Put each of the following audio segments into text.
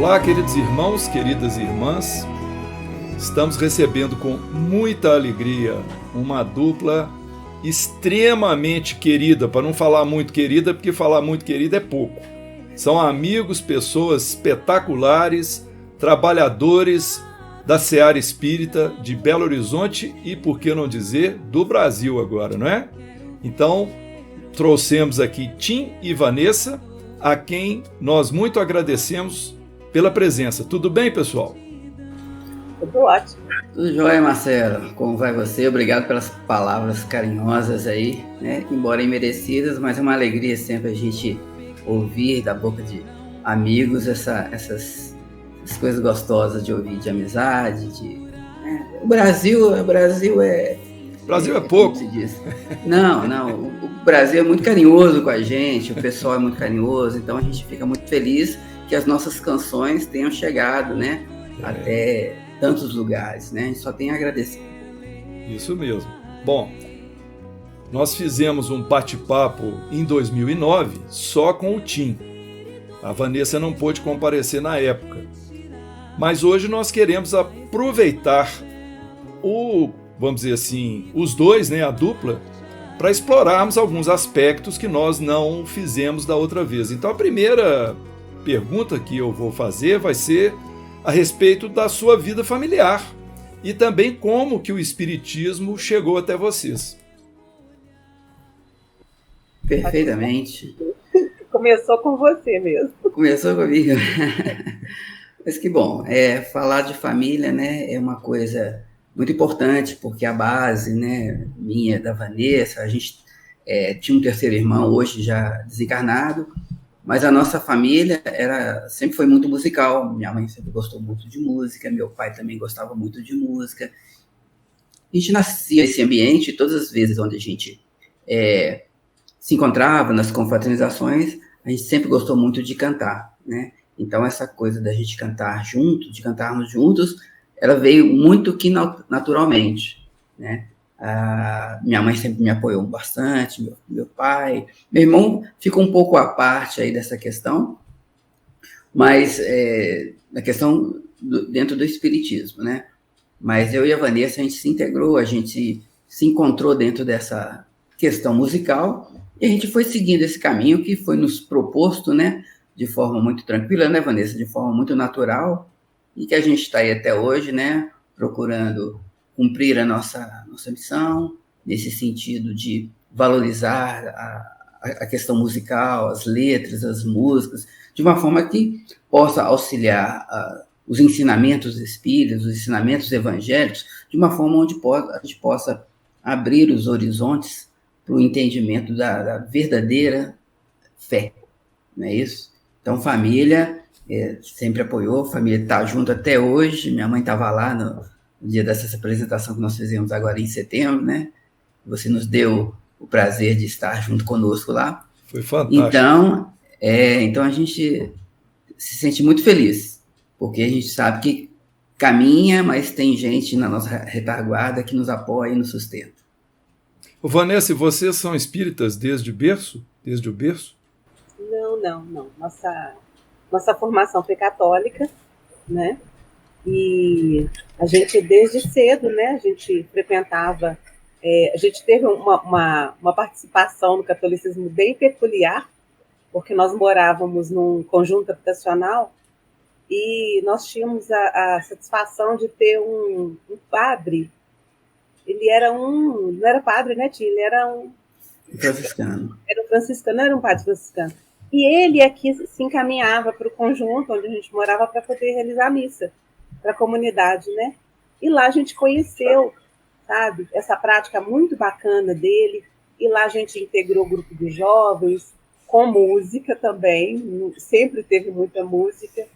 Olá, queridos irmãos, queridas irmãs. Estamos recebendo com muita alegria uma dupla extremamente querida, para não falar muito querida, porque falar muito querida é pouco. São amigos, pessoas espetaculares, trabalhadores da Seara Espírita de Belo Horizonte e, por que não dizer, do Brasil agora, não é? Então, trouxemos aqui Tim e Vanessa, a quem nós muito agradecemos pela presença. Tudo bem, pessoal? Tudo ótimo. Tudo jóia, Marcelo. Como vai você? Obrigado pelas palavras carinhosas aí, né? Embora imerecidas, mas é uma alegria sempre a gente ouvir da boca de amigos essas coisas gostosas de ouvir, de amizade, O Brasil é pouco. como se diz. Não, o Brasil é muito carinhoso com a gente, o pessoal é muito carinhoso, então a gente fica muito feliz que as nossas canções tenham chegado, né, até tantos lugares, né? A gente só tem a agradecer. Isso mesmo. Bom, nós fizemos um bate-papo em 2009 só com o Tim. A Vanessa não pôde comparecer na época. Mas hoje nós queremos aproveitar vamos dizer assim, os dois, né, a dupla, para explorarmos alguns aspectos que nós não fizemos da outra vez. Então a primeira pergunta que eu vou fazer vai ser a respeito da sua vida familiar e também como que o Espiritismo chegou até vocês. Perfeitamente. Começou com você mesmo. Começou comigo. Mas que bom, falar de família, né, é uma coisa muito importante, porque a base, né, minha, da Vanessa, a gente tinha um terceiro irmão, hoje já desencarnado, mas a nossa família sempre foi muito musical. Minha mãe sempre gostou muito de música, meu pai também gostava muito de música. A gente nascia nesse ambiente, todas as vezes onde a gente se encontrava, nas confraternizações, a gente sempre gostou muito de cantar, né? Então, essa coisa da gente cantar junto, de cantarmos juntos, ela veio muito que naturalmente, né? Minha mãe sempre me apoiou bastante, meu pai. Meu irmão ficou um pouco à parte aí dessa questão, mas na questão dentro do espiritismo, né? Mas eu e a Vanessa, a gente se integrou, a gente se encontrou dentro dessa questão musical e a gente foi seguindo esse caminho que foi nos proposto, né? De forma muito tranquila, né, Vanessa? De forma muito natural e que a gente está aí até hoje, né? Procurando cumprir a nossa missão, nesse sentido de valorizar a questão musical, as letras, as músicas, de uma forma que possa auxiliar os ensinamentos espíritas, os ensinamentos evangélicos, de uma forma onde a gente possa abrir os horizontes para o entendimento da verdadeira fé, não é isso? Então, família sempre apoiou, família está junto até hoje. Minha mãe estava lá no dia dessa apresentação que nós fizemos agora em setembro, né? Você nos deu o prazer de estar junto conosco lá. Foi fantástico. Então a gente se sente muito feliz, porque a gente sabe que caminha, mas tem gente na nossa retaguarda que nos apoia e nos sustenta. Vanessa, vocês são espíritas desde o berço? Não. Nossa formação foi católica, né? E a gente, desde cedo, né? A gente frequentava... a gente teve uma participação no catolicismo bem peculiar, porque nós morávamos num conjunto habitacional e nós tínhamos a satisfação de ter um padre. Ele era não era padre, né, Tia? Ele era franciscano. Era um franciscano, não era um padre franciscano. E ele aqui se encaminhava para o conjunto onde a gente morava para poder realizar a missa, para a comunidade, né? E lá a gente conheceu, sabe, essa prática muito bacana dele. E lá a gente integrou o grupo de jovens, com música também, sempre teve muita música.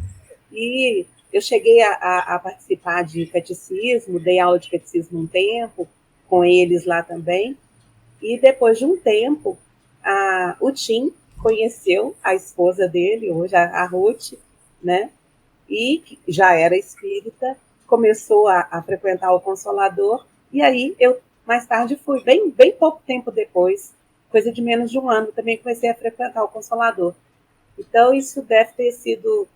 E eu cheguei a participar de catecismo, dei aula de catecismo um tempo, com eles lá também. E depois de um tempo, o Tim conheceu a esposa dele, hoje a Ruth, né? E já era espírita, começou a frequentar o Consolador. E aí eu, mais tarde, fui, bem pouco tempo depois, coisa de menos de um ano, também comecei a frequentar o Consolador. Então, isso deve ter sido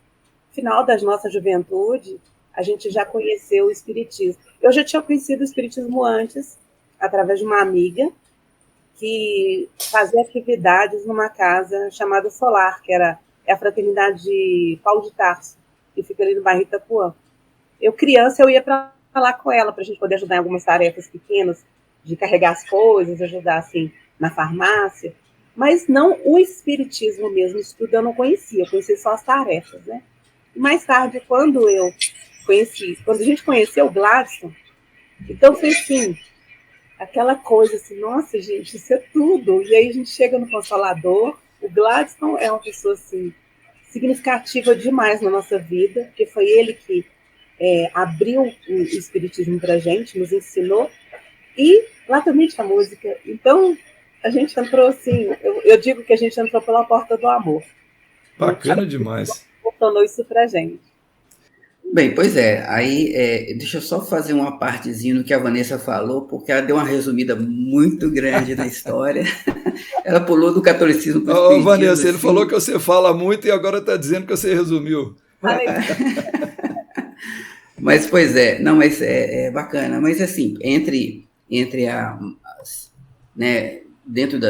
final da nossa juventude, a gente já conheceu o Espiritismo. Eu já tinha conhecido o Espiritismo antes, através de uma amiga, que fazia atividades numa casa chamada Solar, que é a fraternidade de Paulo de Tarso, que fica ali no bairro Itapuã. Eu, criança, eu ia para lá com ela, para a gente poder ajudar em algumas tarefas pequenas, de carregar as coisas, ajudar, assim, na farmácia, mas não o espiritismo mesmo, isso tudo eu não conhecia, eu conhecia só as tarefas, né? E mais tarde, quando a gente conheceu o Gladstone, então foi assim, aquela coisa assim, nossa, gente, isso é tudo. E aí a gente chega no Consolador, o Gladstone é uma pessoa, assim, significativa demais na nossa vida, porque foi ele que abriu o espiritismo para a gente, nos ensinou, e lá também tinha música. Então, a gente entrou assim, eu digo que a gente entrou pela porta do amor. Bacana demais. Tornou isso para a gente. Bem, pois é, aí deixa eu só fazer uma partezinha no que a Vanessa falou, porque ela deu uma resumida muito grande na história. Ela pulou do catolicismo para o espiritismo. Vanessa, assim. ele falou que você fala muito e agora está dizendo que você resumiu. Mas, pois é, não, mas é bacana. Mas, assim, entre né, dentro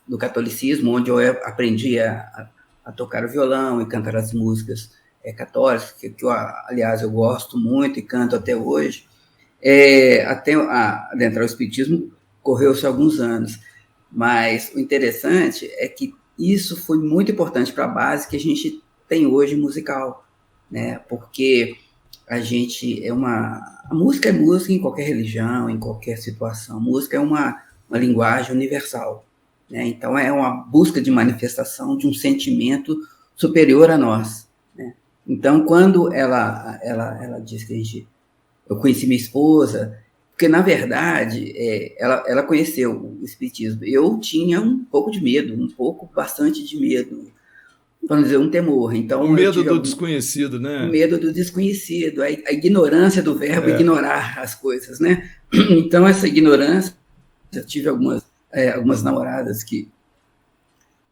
do catolicismo, onde eu aprendi a tocar o violão e cantar as músicas católicas, que eu, aliás, eu gosto muito e canto até hoje, até adentrar o espiritismo, correu-se alguns anos. Mas o interessante é que isso foi muito importante para a base que a gente tem hoje musical, né? Porque a música é música em qualquer religião, em qualquer situação. A música é uma linguagem universal, né? Então é uma busca de manifestação de um sentimento superior a nós, né? Então, quando ela diz que eu conheci minha esposa, porque, na verdade, ela conheceu o espiritismo. Eu tinha um pouco de medo, bastante de medo, vamos dizer, um temor. Então, o medo do desconhecido, né? O medo do desconhecido, a ignorância do verbo ignorar as coisas, né? Então, essa ignorância, eu tive algumas namoradas que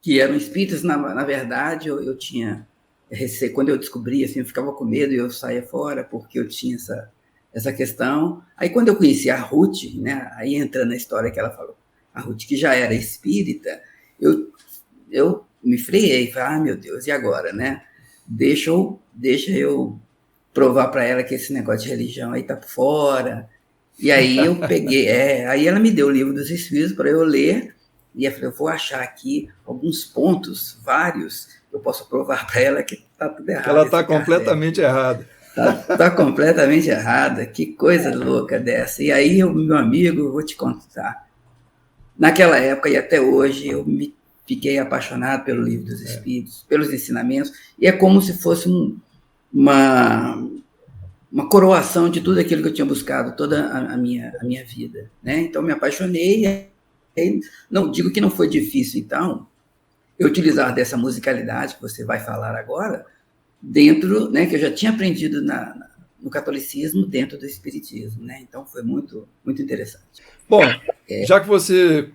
eram espíritas, na verdade, eu tinha receio. Quando eu descobri, assim, eu ficava com medo e eu saía fora, porque eu tinha essa questão. Aí, quando eu conheci a Ruth, né, aí entra na história que ela falou, a Ruth, que já era espírita, eu me freiei, falei, meu Deus, e agora, né? Deixa eu provar para ela que esse negócio de religião aí tá por fora. E aí eu peguei, aí ela me deu o livro dos Espíritos para eu ler, e eu falei, eu vou achar aqui alguns pontos, vários, eu posso provar para ela que tá tudo errado. Ela está completamente errada. Tá completamente errada, que coisa louca dessa. E aí, meu amigo, eu vou te contar. Naquela época e até hoje, eu fiquei apaixonado pelo livro dos Espíritos, pelos ensinamentos, e é como se fosse uma coroação de tudo aquilo que eu tinha buscado toda a minha vida, né? Então, me apaixonei, e não digo que não foi difícil, então, eu utilizar dessa musicalidade que você vai falar agora, dentro, né, que eu já tinha aprendido no catolicismo, dentro do espiritismo, né? Então, foi muito, muito interessante. Bom, já que você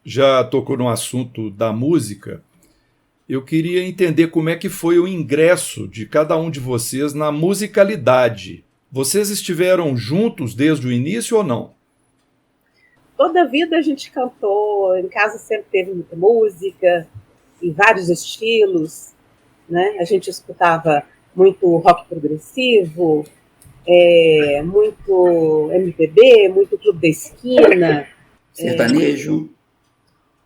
já tocou no assunto da música, eu queria entender como é que foi o ingresso de cada um de vocês na musicalidade. Vocês estiveram juntos desde o início ou não? Toda a vida a gente cantou, em casa sempre teve muita música, em vários estilos, né? A gente escutava muito rock progressivo, muito MPB, muito Clube da Esquina. Sertanejo.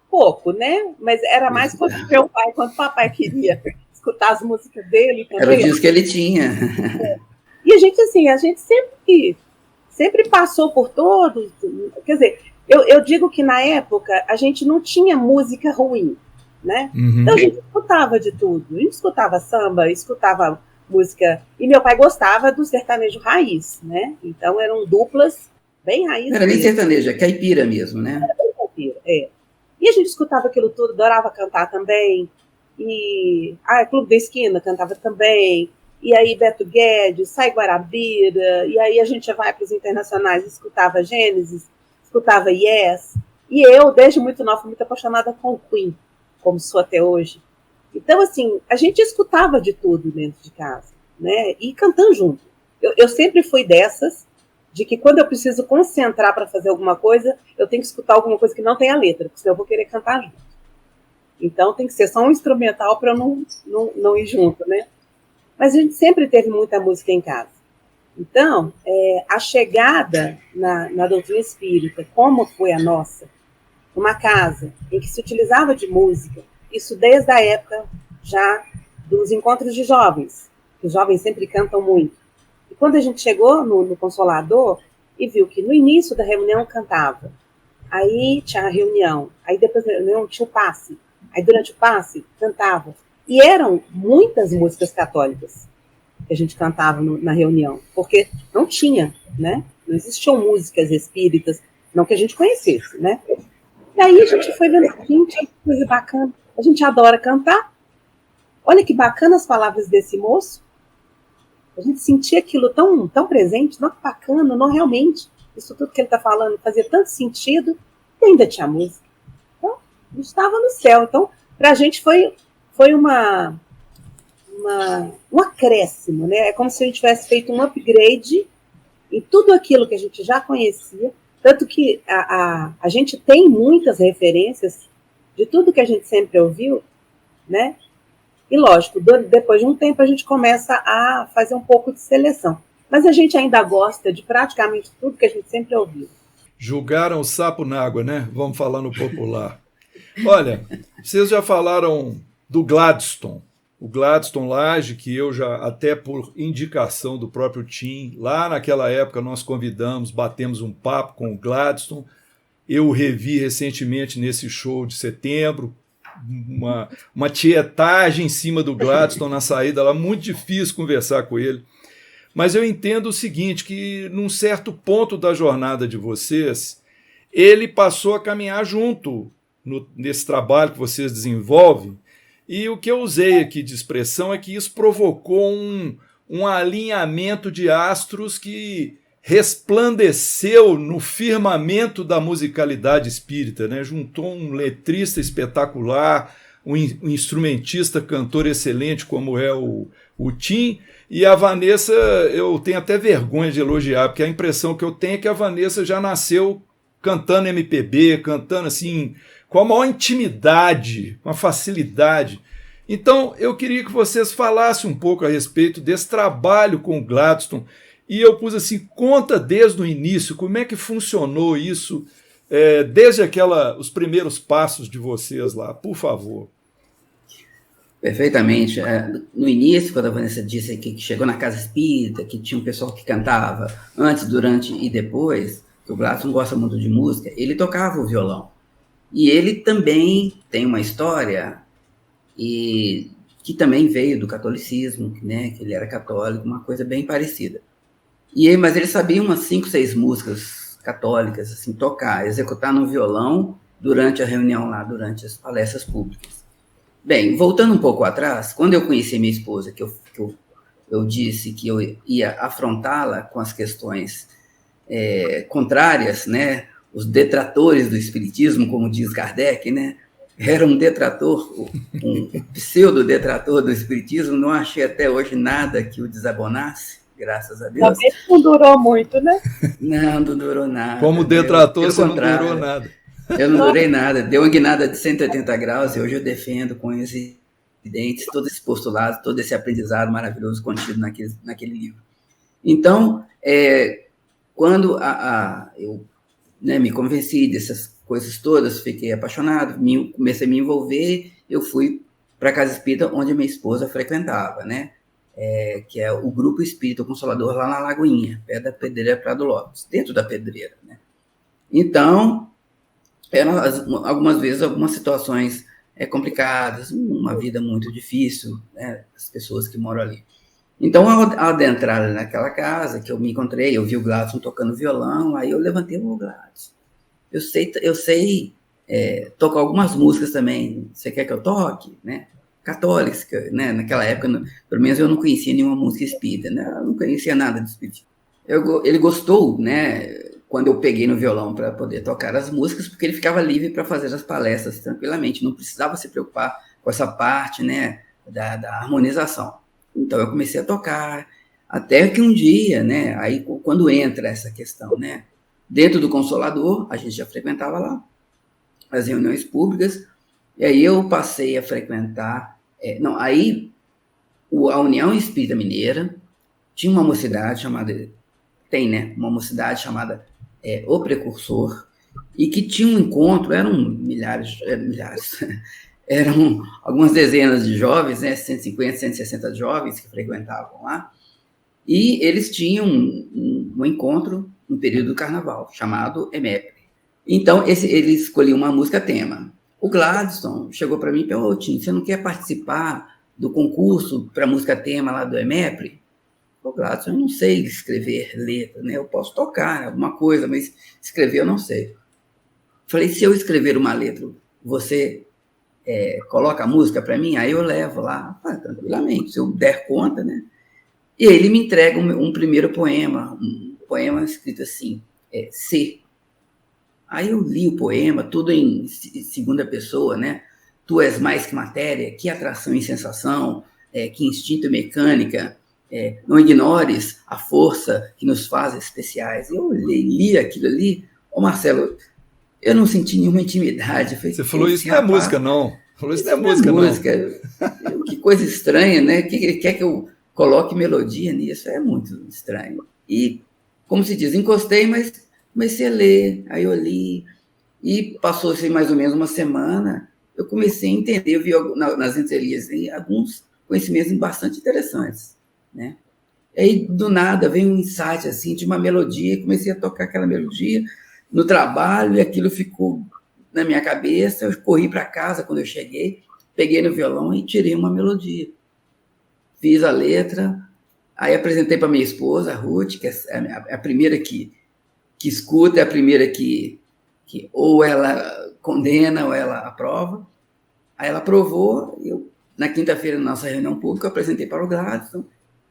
Pouco, né? Mas era mais quando meu pai, quando o papai queria escutar as músicas dele também. Era o disco que ele tinha. E a gente sempre passou por todos. Quer dizer, eu digo que na época a gente não tinha música ruim, né? Uhum. Então a gente escutava de tudo. A gente escutava samba, escutava música. E meu pai gostava do sertanejo raiz, né? Então eram duplas bem raiz. Não era nem sertanejo, é caipira mesmo, né? Era bem caipira, E a gente escutava aquilo tudo, adorava cantar também. E Clube da Esquina cantava também. E aí Beto Guedes, Sai Guarabira. E aí a gente vai para os internacionais, escutava Gênesis, escutava Yes. E eu, desde muito nova, fui muito apaixonada com o Queen, como sou até hoje. Então, assim, a gente escutava de tudo dentro de casa. né? E cantando junto. Eu sempre fui dessas, de que quando eu preciso concentrar para fazer alguma coisa, eu tenho que escutar alguma coisa que não tenha letra, porque senão eu vou querer cantar junto. Então tem que ser só um instrumental para eu não ir junto, né? Mas a gente sempre teve muita música em casa. Então, a chegada na doutrina espírita, como foi a nossa, uma casa em que se utilizava de música, isso desde a época já dos encontros de jovens, que os jovens sempre cantam muito. E quando a gente chegou no Consolador e viu que no início da reunião cantava, aí tinha a reunião, aí depois da reunião tinha o passe, aí durante o passe cantava. E eram muitas músicas católicas que a gente cantava na reunião, porque não tinha, né? Não existiam músicas espíritas, não que a gente conhecesse, né? E aí a gente foi vendo, gente, que coisa bacana, a gente adora cantar, olha que bacana as palavras desse moço, a gente sentia aquilo tão, tão presente, não, que bacana, não realmente, isso tudo que ele está falando fazia tanto sentido, e ainda tinha música. Então, a gente estava no céu, então, para a gente foi um acréscimo, né? É como se a gente tivesse feito um upgrade em tudo aquilo que a gente já conhecia, tanto que a gente tem muitas referências de tudo que a gente sempre ouviu, né? E lógico, depois de um tempo a gente começa a fazer um pouco de seleção. Mas a gente ainda gosta de praticamente tudo que a gente sempre ouviu. Julgaram o sapo na água, né? Vamos falar no popular. Olha, vocês já falaram do Gladstone. O Gladstone Laje, que eu já, até por indicação do próprio Tim, lá naquela época nós convidamos, batemos um papo com o Gladstone. Eu o revi recentemente nesse show de setembro, uma tietagem em cima do Gladstone na saída lá, muito difícil conversar com ele. Mas eu entendo o seguinte, que num certo ponto da jornada de vocês, ele passou a caminhar junto nesse trabalho que vocês desenvolvem. E o que eu usei aqui de expressão é que isso provocou um alinhamento de astros que resplandeceu no firmamento da musicalidade espírita, né? Juntou um letrista espetacular, um instrumentista, cantor excelente como é o Tim, e a Vanessa, eu tenho até vergonha de elogiar, porque a impressão que eu tenho é que a Vanessa já nasceu cantando MPB, cantando assim, com a maior intimidade, com a facilidade. Então, eu queria que vocês falassem um pouco a respeito desse trabalho com o Gladstone. E eu pus assim, conta desde o início, como é que funcionou isso, desde os primeiros passos de vocês lá, por favor. Perfeitamente. No início, quando a Vanessa disse que chegou na casa espírita, que tinha um pessoal que cantava antes, durante e depois, que o Gladstone gosta muito de música, ele tocava o violão. E ele também tem uma história e que também veio do catolicismo, né, que ele era católico, uma coisa bem parecida. Mas ele sabia umas 5, 6 músicas católicas, assim, tocar, executar no violão durante a reunião lá, durante as palestras públicas. Bem, voltando um pouco atrás, quando eu conheci minha esposa, que eu disse que eu ia afrontá-la com as questões contrárias, né, os detratores do espiritismo, como diz Kardec, né, era um detrator, um pseudo-detrator do espiritismo, não achei até hoje nada que o desabonasse, graças a Deus. Talvez não durou muito, né? Não durou nada. Como detrator, você não durou nada. Eu não durei nada. Deu uma guinada de 180 graus e hoje eu defendo com esses evidentes todo esse postulado, todo esse aprendizado maravilhoso contido naquele livro. Então, quando eu me convenci dessas coisas todas, fiquei apaixonado, comecei a me envolver, eu fui para a Casa Espírita, onde a minha esposa frequentava, né? Que é o Grupo Espírita Consolador, lá na Lagoinha, perto da Pedreira Prado Lopes, dentro da Pedreira, né? Então, eram algumas vezes algumas situações complicadas, uma vida muito difícil, né? As pessoas que moram ali. Então, ao adentrar naquela casa, que eu me encontrei, eu vi o Gladstone tocando violão, aí eu levantei o Gladstone. Eu sei tocar algumas músicas também, você quer que eu toque, né? Católicas, né? Naquela época, pelo menos eu não conhecia nenhuma música espírita, né? Eu não conhecia nada de espiritismo. Ele gostou, né? Quando eu peguei no violão para poder tocar as músicas, porque ele ficava livre para fazer as palestras tranquilamente, não precisava se preocupar com essa parte, né? Da harmonização. Então eu comecei a tocar, até que um dia, né, aí quando entra essa questão, né, dentro do Consolador, a gente já frequentava lá as reuniões públicas, e aí eu passei a frequentar, aí a União Espírita Mineira tinha uma mocidade chamada, tem, né, uma mocidade chamada O Precursor, e que tinha um encontro, eram milhares, eram algumas dezenas de jovens, né, 150, 160 jovens que frequentavam lá, e eles tinham um encontro no período do carnaval, chamado EMEP. Então, ele escolheu uma música tema. O Gladstone chegou para mim e perguntou: Tim, você não quer participar do concurso para música tema lá do EMEP? O Gladstone, eu não sei escrever letra, né? Eu posso tocar alguma coisa, mas escrever eu não sei. Falei: se eu escrever uma letra, você coloca a música para mim? Aí eu levo lá, tranquilamente, se eu der conta, né? E ele me entrega um primeiro poema, um poema escrito assim, C. Aí eu li o poema, tudo em segunda pessoa, né? Tu és mais que matéria, que atração e sensação, que instinto e mecânica, não ignores a força que nos faz especiais. Eu li aquilo ali, Marcelo, eu não senti nenhuma intimidade. Falei, você falou, isso não é música, não. Falou, isso não é música, não. Que coisa estranha, né? Que ele quer que eu coloque melodia nisso? É muito estranho. E, como se diz, encostei, mas comecei a ler, aí eu li, e passou-se mais ou menos uma semana, eu comecei a entender, eu vi nas entrelinhas alguns conhecimentos bastante interessantes, né? E aí, do nada, veio um insight, assim, de uma melodia, comecei a tocar aquela melodia no trabalho, e aquilo ficou na minha cabeça, eu corri para casa quando eu cheguei, peguei no violão e tirei uma melodia. Fiz a letra, aí apresentei para minha esposa, a Ruth, que é a primeira que escuta, é a primeira que ou ela condena ou ela aprova. Aí ela aprovou, na quinta-feira, na nossa reunião pública, eu apresentei para o Gladstone,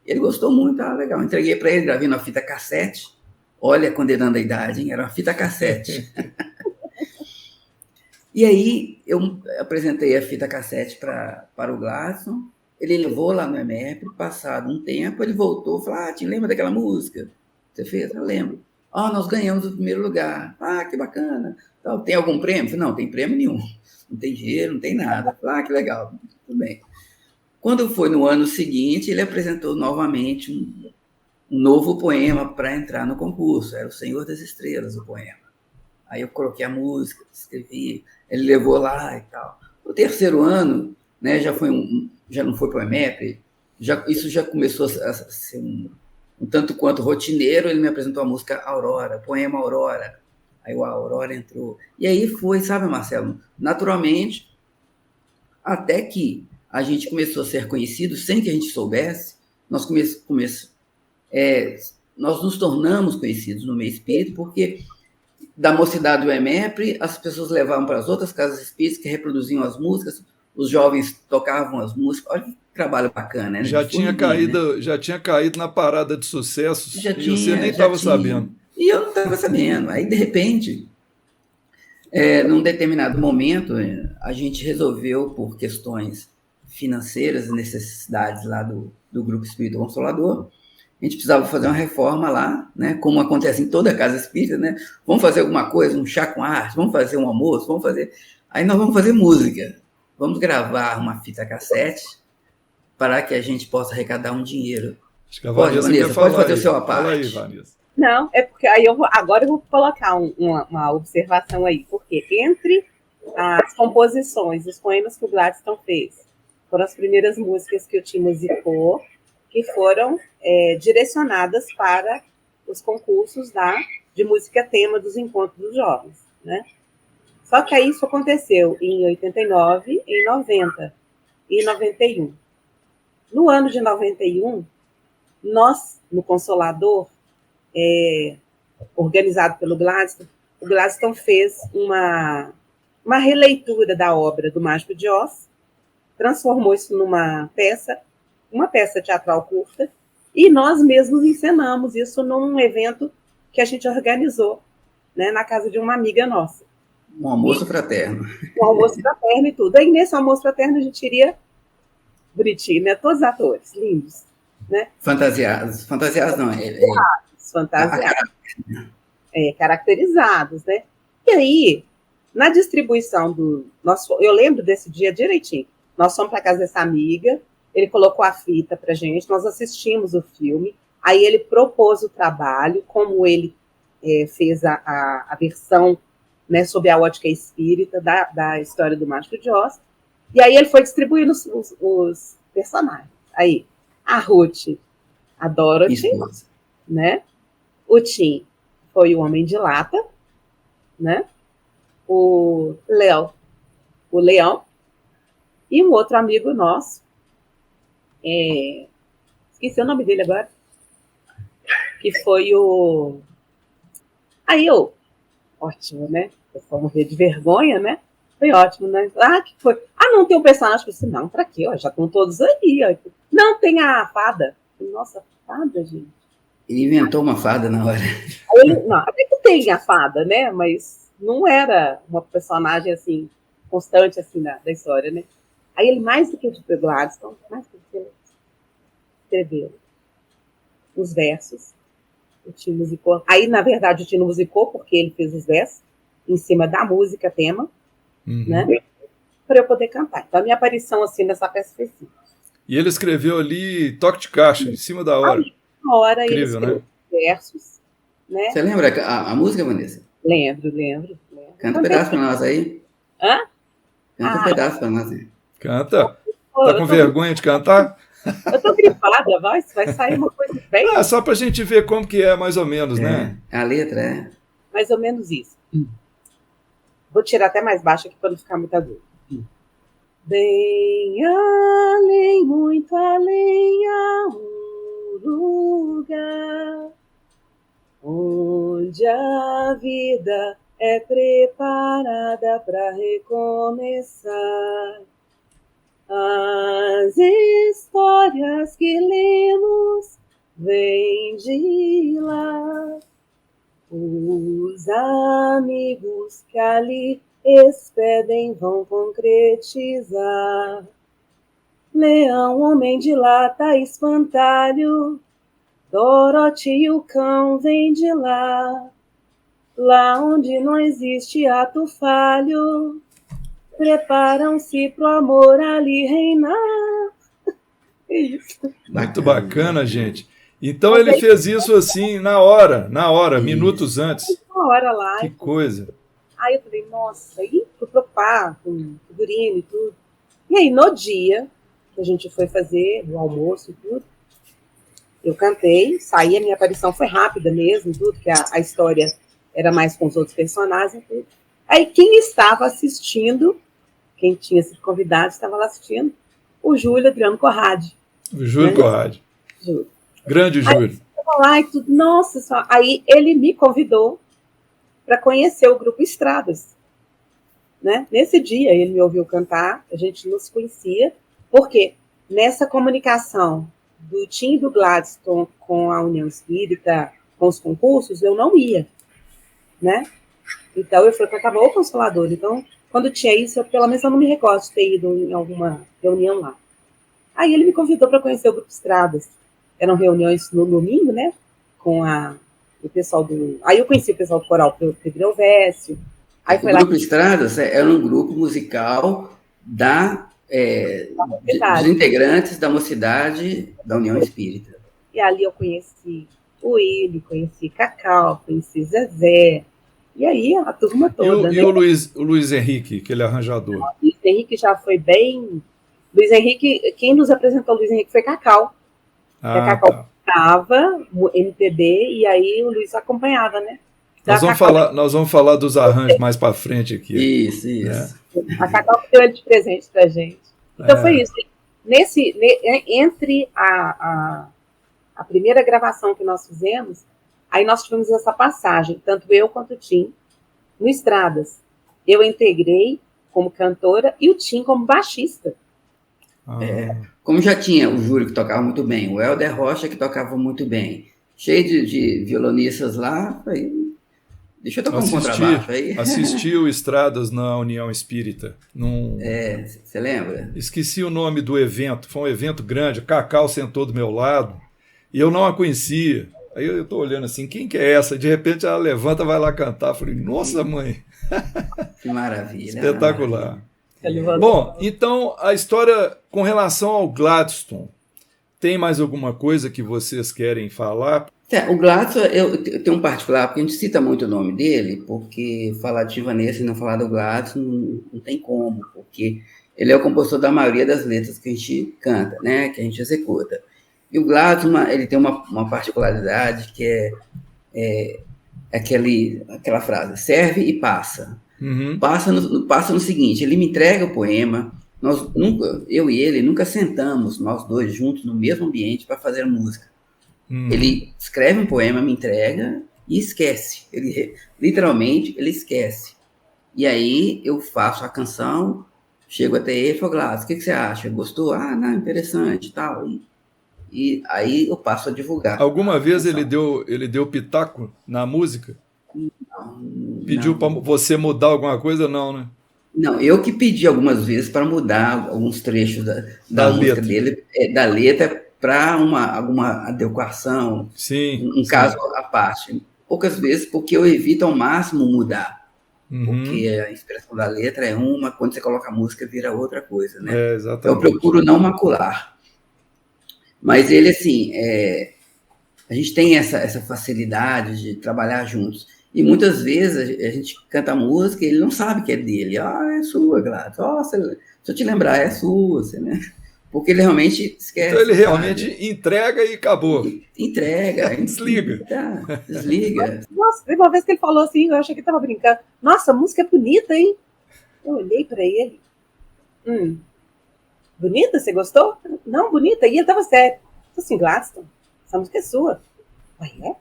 ele gostou muito, legal. Entreguei para ele, gravei na fita cassete, olha, condenando a idade, hein? Era uma fita cassete. E aí eu apresentei a fita cassete para o Gladstone, ele levou lá no EMEP, passado um tempo, ele voltou e falou: te lembra daquela música? Você fez? Eu lembro. Nós ganhamos o primeiro lugar. Que bacana. Então, tem algum prêmio? Não, tem prêmio nenhum. Não tem dinheiro, não tem nada. Que legal. Tudo bem. Quando foi no ano seguinte, ele apresentou novamente um novo poema para entrar no concurso. Era O Senhor das Estrelas, o poema. Aí eu coloquei a música, escrevi, ele levou lá e tal. No terceiro ano, né, já não foi para o EMEP, isso já começou a ser um tanto quanto rotineiro. Ele me apresentou a música Aurora, poema Aurora. Aí a Aurora entrou. E aí foi, sabe, Marcelo, naturalmente, até que a gente começou a ser conhecido, sem que a gente soubesse, nós nos tornamos conhecidos no meio espírita, porque da mocidade do EMEP, as pessoas levavam para as outras casas espíritas que reproduziam as músicas, os jovens tocavam as músicas. Olha que trabalho bacana, né? Já tinha caído na parada de sucessos e você nem estava sabendo. E eu não estava sabendo. Aí, de repente, num determinado momento, a gente resolveu, por questões financeiras, necessidades lá do Grupo Espírita Consolador, a gente precisava fazer uma reforma lá, né? Como acontece em toda casa espírita, né? Vamos fazer alguma coisa, um chá com arte, vamos fazer um almoço, aí nós vamos fazer música. Vamos gravar uma fita cassete para que a gente possa arrecadar um dinheiro. Acho que a Vanessa pode fazer o seu à parte. Fala aí, Vanessa. Não, é porque agora eu vou colocar uma observação aí, porque entre as composições, os poemas que o Gladstone fez, foram as primeiras músicas que o Tim musicou, que foram direcionadas para os concursos de música tema dos encontros dos jovens, né? Só que aí isso aconteceu em 89, em 90 e 91. No ano de 91, nós, no Consolador, organizado pelo Gladstone, o Gladstone fez uma releitura da obra do Mágico de Oz, transformou isso numa peça teatral curta, e nós mesmos encenamos isso num evento que a gente organizou, né, na casa de uma amiga nossa. Um almoço fraterno. Um almoço fraterno e tudo. Aí, nesse almoço fraterno, a gente iria bonitinho, né? Todos atores, lindos, né? Fantasiados não, Fantasiados, caracterizados, né? E aí, na distribuição eu lembro desse dia direitinho. Nós fomos para casa dessa amiga, ele colocou a fita pra gente, nós assistimos o filme, aí ele propôs o trabalho, como ele fez a versão, né, sob a ótica espírita da história do Mágico de Oz, e aí ele foi distribuindo os personagens. Aí, a Ruth, a Dorothy, né? O Tim foi o Homem de Lata, né? O Leão, e um outro amigo nosso, esqueci o nome dele agora, que foi o... Aí ótimo, né? Vamos ver de vergonha, né? Foi ótimo, né? Que foi? Não tem um personagem. Eu falei, não, pra quê? Já estão todos aí. Ó. Não, tem a fada. Nossa, fada, gente. Ele inventou uma fada na hora. Não, até que tem a fada, né? Mas não era uma personagem, assim, constante, assim, da história, né? Aí ele, mais do que o Gladstone, mais do que ele escreveu os versos. O Tim musicou. Aí, na verdade, o Tim não musicou, porque ele fez os versos em cima da música, tema, né? Para eu poder cantar. Então, a minha aparição, assim, nessa peça foi assim. E ele escreveu ali toque de caixa, em cima da hora. Aí, na hora, incrível, ele escreveu, né? Versos, né? Você lembra a música, Vanessa? Lembro. Canta um pedaço para nós aí. Hã? Canta um pedaço para nós aí. Canta. Tá com vergonha de cantar? Eu tô gripada, vai sair uma coisa bem... Só pra gente ver como que é, mais ou menos, né? A letra mais ou menos isso. Vou tirar até mais baixo aqui para não ficar muito agudo. Bem além, muito além, há um lugar onde a vida é preparada para recomeçar. As histórias que lemos vêm de lá. Os amigos que ali expedem vão concretizar. Leão, Homem de Lata, Espantalho, Dorothy e o cão vêm de lá. Lá onde não existe ato falho, preparam-se pro amor ali reinar. É isso. Muito bacana, gente. Então ele fez isso assim, na hora, minutos antes. Na hora lá. Que coisa. Aí eu falei, nossa, aí fui preocupar com figurino e tudo. E aí, no dia que a gente foi fazer o almoço e tudo, eu cantei, saí, a minha aparição foi rápida mesmo, tudo, que a história era mais com os outros personagens e tudo. Aí quem estava assistindo, quem tinha sido convidado, estava lá assistindo, o Júlio Adriano Corradi. O Júlio Corradi. Júlio. Grande Júlio. Lá e tudo, nossa, só. Aí ele me convidou para conhecer o grupo Estradas, né? Nesse dia ele me ouviu cantar, a gente não se conhecia, porque nessa comunicação do Tim e do Gladstone com a União Espírita, com os concursos, eu não ia, né? Então eu falei, tá bom, Consolador. Então, quando tinha isso, pelo menos eu não me recordo de ter ido em alguma reunião lá. Aí ele me convidou para conhecer o grupo Estradas. Eram reuniões no domingo, né? Com o pessoal do... Aí eu conheci o pessoal do coral Pedro Elvésio. Aí foi o grupo Estradas era um grupo musical dos integrantes da Mocidade da União Espírita. E ali eu conheci o Willi, conheci Cacau, conheci Zezé. E aí a turma toda. E o Luiz Henrique, aquele arranjador? O Luiz Henrique já foi bem... Luiz Henrique, quem nos apresentou o Luiz Henrique foi Cacau. A Cacau cantava MPB e aí o Luiz acompanhava, né? Então, nós vamos falar dos arranjos mais para frente aqui. Isso. Né? A Cacau deu ele de presente pra gente. Então foi isso. Entre a primeira gravação que nós fizemos, aí nós tivemos essa passagem, tanto eu quanto o Tim, no Estradas. Eu integrei como cantora e o Tim como baixista. Como já tinha o Júlio que tocava muito bem, o Helder Rocha que tocava muito bem, cheio de violonistas lá, Deixa eu tocar um contrabaixo aí. Assistiu Estradas na União Espírita. Você lembra? Esqueci o nome do evento. Foi um evento grande. A Cacau sentou do meu lado e eu não a conhecia. Aí eu estou olhando assim, quem que é essa? De repente ela levanta, vai lá cantar. Falei, nossa, mãe. Que maravilha. Espetacular. Maravilha. Bom, então a história com relação ao Gladstone. Tem mais alguma coisa que vocês querem falar? O Gladstone, eu tenho um particular, porque a gente cita muito o nome dele, porque falar de Vanessa e não falar do Gladstone não tem como, porque ele é o compositor da maioria das letras que a gente canta, né, que a gente executa. E o Gladstone, ele tem uma particularidade que é aquela frase, serve e passa. Uhum. Passa no seguinte, ele me entrega o poema, eu e ele nunca sentamos, nós dois juntos, no mesmo ambiente para fazer música. Ele escreve um poema, me entrega e esquece. Literalmente, ele esquece. E aí eu faço a canção, chego até ele e falo, Gladys, o que você acha? Gostou? Ah, não, interessante e tal. E aí eu passo a divulgar. Alguma vez ele deu pitaco na música? Não. Pediu para você mudar alguma coisa? Não, né? Não, eu que pedi algumas vezes para mudar alguns trechos da música dele, da letra, para alguma adequação, sim. Caso à parte. Poucas vezes, porque eu evito ao máximo mudar. Porque a inspiração da letra é uma, quando você coloca a música vira outra coisa, né? Exatamente. Eu procuro não macular. Mas ele, assim, a gente tem essa facilidade de trabalhar juntos. E muitas vezes a gente canta música e ele não sabe que é dele. Ah, é sua, Gladys. Se eu te lembrar, é sua, né? Porque ele realmente esquece. Então ele realmente entrega e acabou. Entrega. Desliga. Desliga. Nossa, uma vez que ele falou assim, eu achei que ele estava brincando. Nossa, a música é bonita, hein? Eu olhei para ele. Bonita? Você gostou? Não, bonita. E ele estava sério. Eu assim, Gladstone, essa música é sua. Ué, é?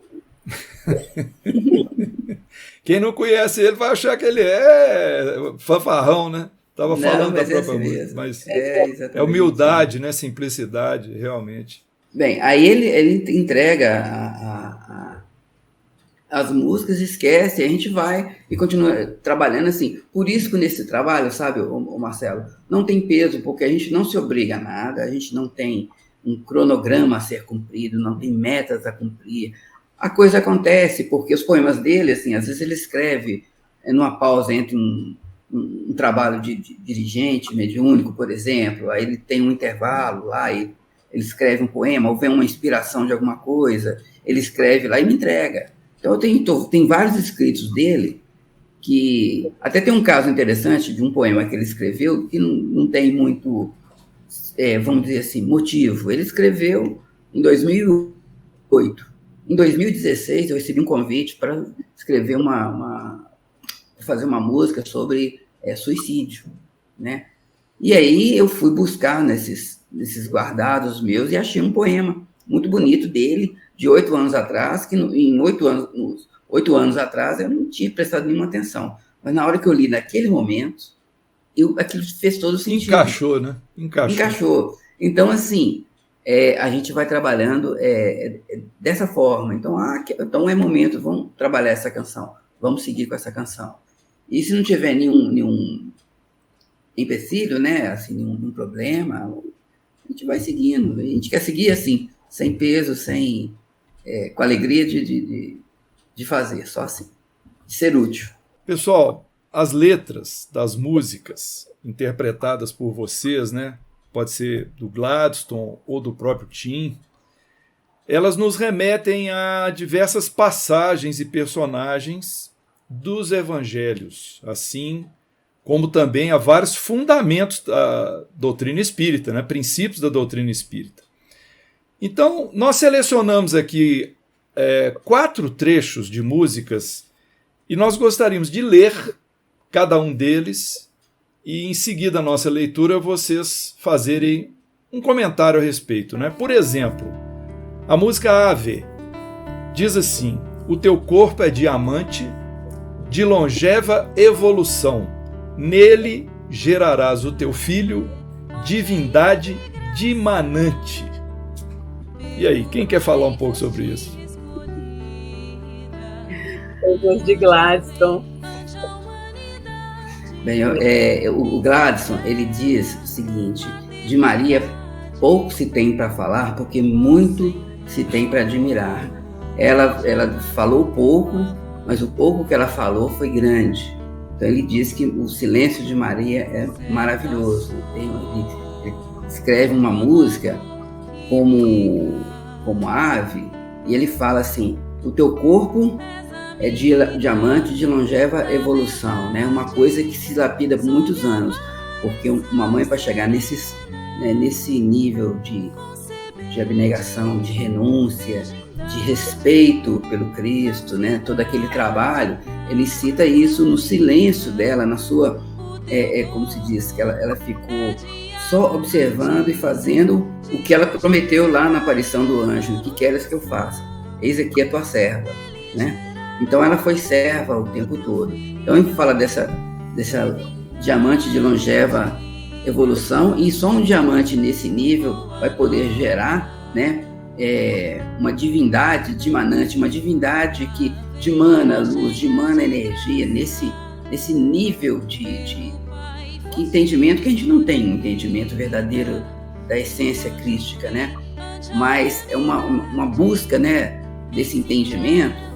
Quem não conhece ele vai achar que ele é fanfarrão, né? Estava falando da própria música. Mas é humildade, né? Simplicidade, realmente. Bem, aí ele entrega as músicas, esquece, a gente vai e continua trabalhando assim. Por isso que nesse trabalho, sabe, o Marcelo, não tem peso, porque a gente não se obriga a nada, a gente não tem um cronograma a ser cumprido, não tem metas a cumprir. A coisa acontece porque os poemas dele, assim, às vezes ele escreve numa pausa entre um trabalho de dirigente mediúnico, por exemplo, aí ele tem um intervalo lá e ele escreve um poema, ou vem uma inspiração de alguma coisa, ele escreve lá e me entrega. Então, tem vários escritos dele que... Até tem um caso interessante de um poema que ele escreveu que não tem muito, vamos dizer assim, motivo. Ele escreveu em 2008. Em 2016, eu recebi um convite para escrever fazer uma música sobre suicídio, né? E aí eu fui buscar nesses guardados meus e achei um poema muito bonito dele, de 8 anos atrás, que em 8 anos atrás eu não tinha prestado nenhuma atenção. Mas na hora que eu li naquele momento, aquilo fez todo sentido. Encaixou, né? Encaixou. Então, assim, a gente vai trabalhando dessa forma. Então é momento, vamos trabalhar essa canção, vamos seguir com essa canção. E se não tiver nenhum empecilho, né, assim, nenhum problema, a gente vai seguindo. A gente quer seguir assim, sem peso, com alegria de fazer, só assim, de ser útil. Pessoal, as letras das músicas interpretadas por vocês, né, pode ser do Gladstone ou do próprio Tim, elas nos remetem a diversas passagens e personagens dos evangelhos, assim como também a vários fundamentos da doutrina espírita, né, princípios da doutrina espírita. Então, nós selecionamos aqui 4 trechos de músicas e nós gostaríamos de ler cada um deles e, em seguida a nossa leitura, vocês fazerem um comentário a respeito, né? Por exemplo, a música Ave diz assim: o teu corpo é diamante de longeva evolução, nele gerarás o teu filho, divindade dimanante. E aí, quem quer falar um pouco sobre isso? coisas de Gladstone. Bem, o Gladstone, ele diz o seguinte: de Maria pouco se tem para falar, porque muito se tem para admirar. Ela falou pouco, mas o pouco que ela falou foi grande. Então ele diz que o silêncio de Maria é maravilhoso. Ele escreve uma música como ave, e ele fala assim: o teu corpo é diamante de longeva evolução, né? Uma coisa que se lapida por muitos anos, porque uma mãe, para chegar nesse nível de abnegação, de renúncia, de respeito pelo Cristo, né? Todo aquele trabalho, ele cita isso no silêncio dela, na sua, como se diz, que ela ficou só observando e fazendo o que ela prometeu lá na aparição do anjo: o que queres que eu faça? Eis aqui a tua serva, né? Então ela foi serva o tempo todo. Então a gente fala dessa diamante de longeva evolução, e só um diamante nesse nível vai poder gerar, né, uma divindade dimanante, uma divindade que dimana luz, dimana energia, nesse nível de entendimento que a gente não tem um entendimento verdadeiro da essência crística, né? Mas é uma busca, né, desse entendimento,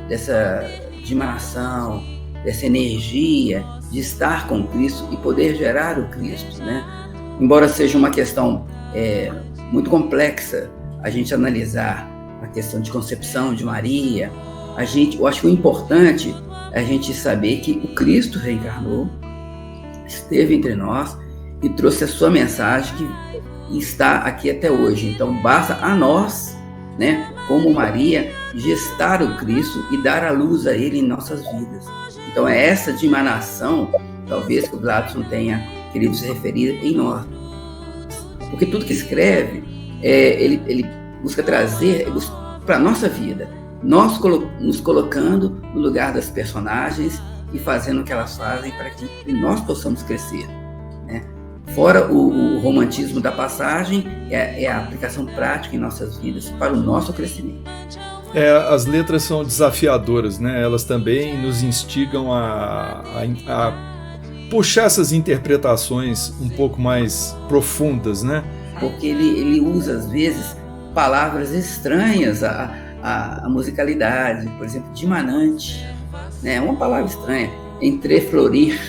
dessa dimanação, dessa energia de estar com Cristo e poder gerar o Cristo, né? Embora seja uma questão muito complexa a gente analisar a questão de concepção de Maria, eu acho que o importante é a gente saber que o Cristo reencarnou, esteve entre nós e trouxe a sua mensagem que está aqui até hoje. Então basta a nós, né, como Maria, gestar o Cristo e dar a luz a Ele em nossas vidas. Então é essa dimanação, talvez, que o Gladstone tenha querido se referir em nós. Porque tudo que escreve, ele busca trazer para a nossa vida, nós nos colocando no lugar das personagens e fazendo o que elas fazem para que nós possamos crescer, né? Fora o romantismo da passagem, é a aplicação prática em nossas vidas para o nosso crescimento. As letras são desafiadoras, né? Elas também nos instigam a puxar essas interpretações um pouco mais profundas, né? Porque ele usa, às vezes, palavras estranhas à musicalidade. Por exemplo, dimanante, né? É uma palavra estranha. Entreflorir,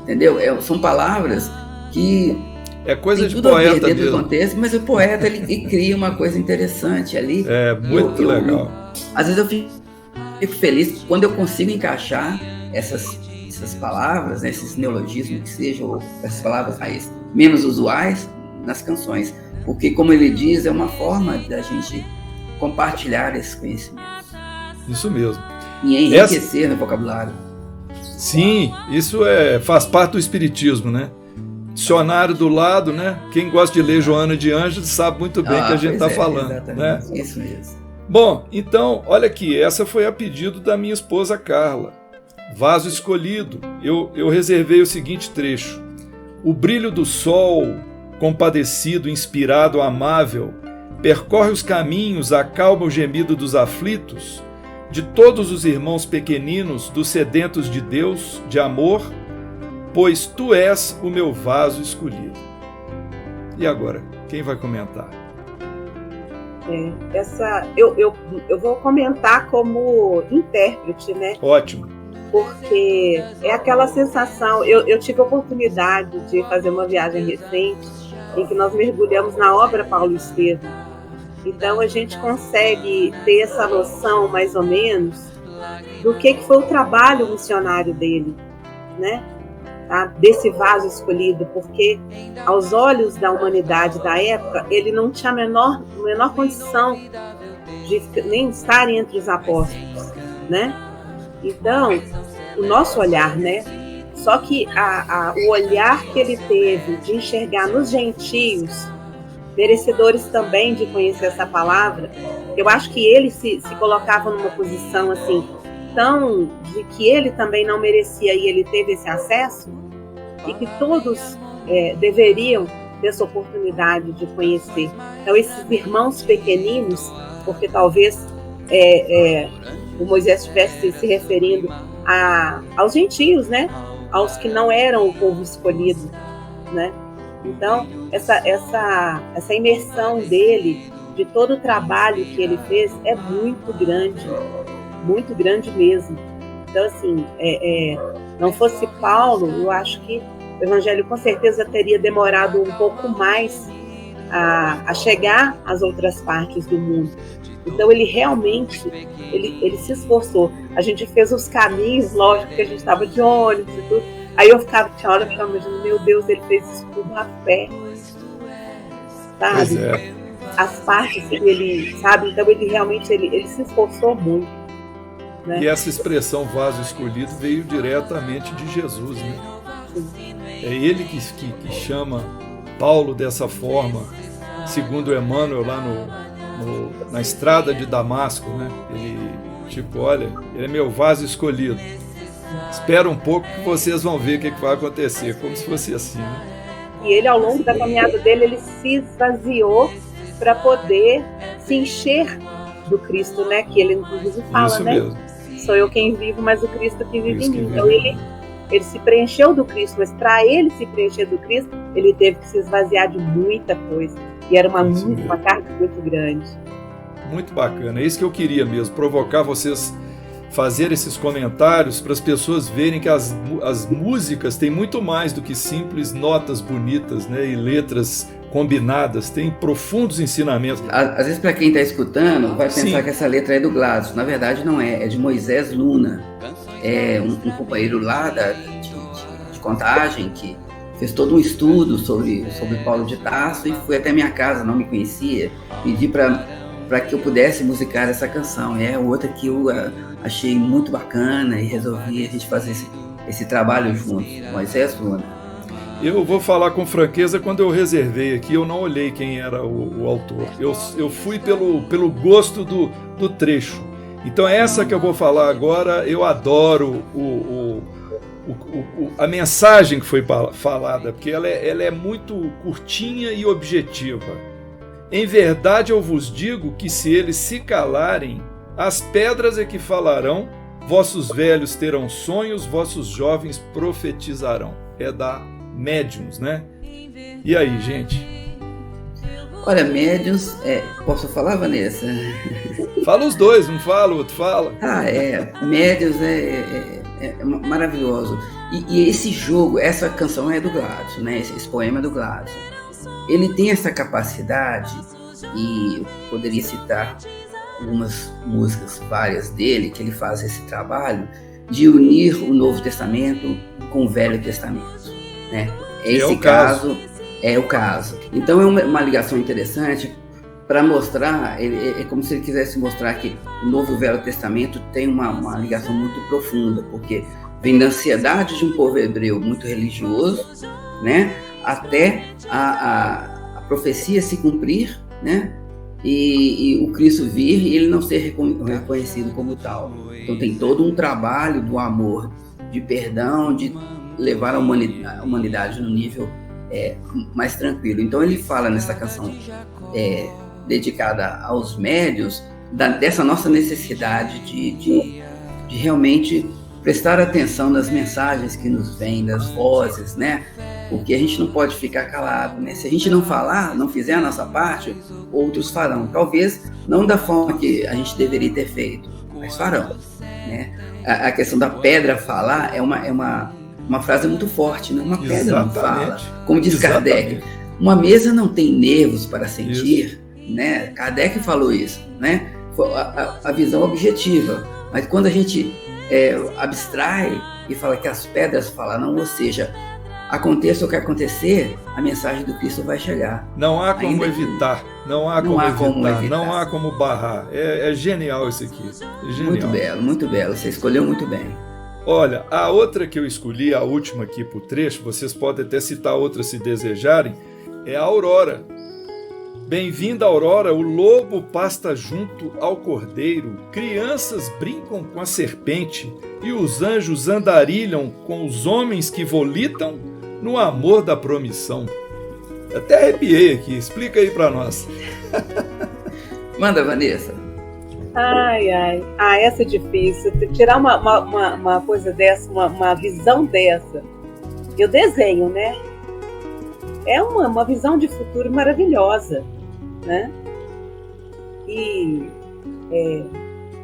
entendeu? São palavras que é coisa de tudo poeta a ver dentro mesmo. Do contexto, mas o poeta ele cria uma coisa interessante ali. É muito legal. Às vezes eu fico feliz quando eu consigo encaixar essas palavras, né, esses neologismos que sejam, ou essas palavras mais menos usuais nas canções, porque, como ele diz, é uma forma da gente compartilhar esses conhecimentos. Isso mesmo. E enriquecer no vocabulário. Sim, isso faz parte do espiritismo, né? Dicionário do lado, né? Quem gosta de ler Joana de Ângeles sabe muito bem o que a gente está falando. Exatamente, né? Isso mesmo. Bom, então, olha aqui, essa foi a pedido da minha esposa Carla. Vaso escolhido. Eu reservei o seguinte trecho: o brilho do sol, compadecido, inspirado, amável, percorre os caminhos, acalma o gemido dos aflitos, de todos os irmãos pequeninos, dos sedentos de Deus, de amor, pois tu és o meu vaso escolhido. E agora, quem vai comentar? Eu vou comentar como intérprete, né? Ótimo. Porque é aquela sensação. Eu tive a oportunidade de fazer uma viagem recente em que nós mergulhamos na obra Paulo Estevam. Então a gente consegue ter essa noção, mais ou menos, do que foi o trabalho missionário dele, né? Tá? Desse vaso escolhido, porque aos olhos da humanidade da época, ele não tinha a menor condição de nem estar entre os apóstolos, né? Então, o nosso olhar, né? Só que o olhar que ele teve de enxergar nos gentios, merecedores também de conhecer essa palavra, eu acho que ele se colocava numa posição assim, tão de que ele também não merecia e ele teve esse acesso, e que todos deveriam ter essa oportunidade de conhecer. Então, esses irmãos pequeninos, porque talvez o Moisés estivesse se referindo aos gentios, né? Aos que não eram o povo escolhido, né? Então, essa imersão dele, de todo o trabalho que ele fez, é muito grande mesmo. Então, assim, não fosse Paulo, eu acho que o Evangelho com certeza teria demorado um pouco mais a chegar às outras partes do mundo. Então, ele realmente, ele se esforçou. A gente fez os caminhos, lógico que a gente estava de ônibus e tudo. Aí eu tinha hora que eu ficava imaginando, meu Deus, ele fez isso tudo a pé. Sabe? Pois é. As partes que ele, sabe? Então, ele realmente, ele se esforçou muito. Né? E essa expressão vaso escolhido veio diretamente de Jesus, né? É ele que chama Paulo dessa forma, segundo Emmanuel lá na estrada de Damasco, né? Ele, olha, ele é meu vaso escolhido. Espera um pouco que vocês vão ver o que vai acontecer, como se fosse assim, né? E ele, ao longo da caminhada dele, ele se esvaziou para poder se encher do Cristo, né? Que ele, inclusive, fala, isso né? Mesmo. Sou eu quem vivo, mas o Cristo que vive em mim. Vive. Então, ele se preencheu do Cristo, mas para ele se preencher do Cristo, ele teve que se esvaziar de muita coisa. E era uma carga muito grande. Muito bacana. É isso que eu queria mesmo, provocar vocês fazer esses comentários para as pessoas verem que as músicas têm muito mais do que simples notas bonitas, né, e letras combinadas, tem profundos ensinamentos. Às vezes, para quem está escutando, vai pensar Sim. que essa letra é do Gladys. Na verdade, não é. É de Moisés Luna. É um companheiro lá de Contagem que fez todo um estudo sobre Paulo de Tarso e foi até minha casa, não me conhecia, pedi para que eu pudesse musicar essa canção. É outra que eu achei muito bacana e resolvi a gente fazer esse trabalho juntos. Moisés Luna. Eu vou falar com franqueza, quando eu reservei aqui, eu não olhei quem era o autor. Eu fui pelo gosto do trecho. Então essa que eu vou falar agora, eu adoro a mensagem que foi falada, porque ela é muito curtinha e objetiva. Em verdade eu vos digo que se eles se calarem, as pedras é que falarão, vossos velhos terão sonhos, vossos jovens profetizarão. É da Médiuns, né? E aí, gente? Olha, Médiuns, posso falar, Vanessa? Fala os dois, um fala, o outro fala. Médiuns é maravilhoso. E esse jogo, essa canção é do Gladys, né? Esse poema é do Gladys. Ele tem essa capacidade, e eu poderia citar algumas músicas, várias dele, que ele faz esse trabalho, de unir o Novo Testamento com o Velho Testamento. Né? É o caso. Então é uma ligação interessante para mostrar, é como se ele quisesse mostrar que o Novo e o Velho Testamento tem uma ligação muito profunda, porque vem da ansiedade de um povo hebreu muito religioso, né? Até a profecia se cumprir, né? E o Cristo vir e ele não ser reconhecido como tal. Então tem todo um trabalho do amor, de perdão, de levar a humanidade num nível mais tranquilo. Então ele fala nessa canção dedicada aos médios dessa nossa necessidade de realmente prestar atenção nas mensagens que nos vêm, das vozes, né? Porque a gente não pode ficar calado, né? Se a gente não falar, não fizer a nossa parte, outros farão. Talvez não da forma que a gente deveria ter feito, mas farão, né? A questão da pedra falar é uma frase muito forte, né? Uma pedra não fala. Como diz Kardec, uma mesa não tem nervos para sentir, né? Kardec falou isso, né? A visão objetiva. Mas quando a gente abstrai e fala que as pedras falarão, ou seja, aconteça o que acontecer, a mensagem do Cristo vai chegar. Não há como evitar, não há como barrar. É genial isso aqui. É genial. Muito belo. Você escolheu muito bem. Olha, a outra que eu escolhi, a última aqui para o trecho, vocês podem até citar outra se desejarem, é a Aurora. Bem-vinda, Aurora, o lobo pasta junto ao cordeiro, crianças brincam com a serpente e os anjos andarilham com os homens que volitam no amor da promissão. Até arrepiei aqui, explica aí para nós. Manda, Vanessa. Ai, ai. Ah, essa é difícil. Tirar uma coisa dessa, uma visão dessa. Eu desenho, né? É uma visão de futuro maravilhosa, né? E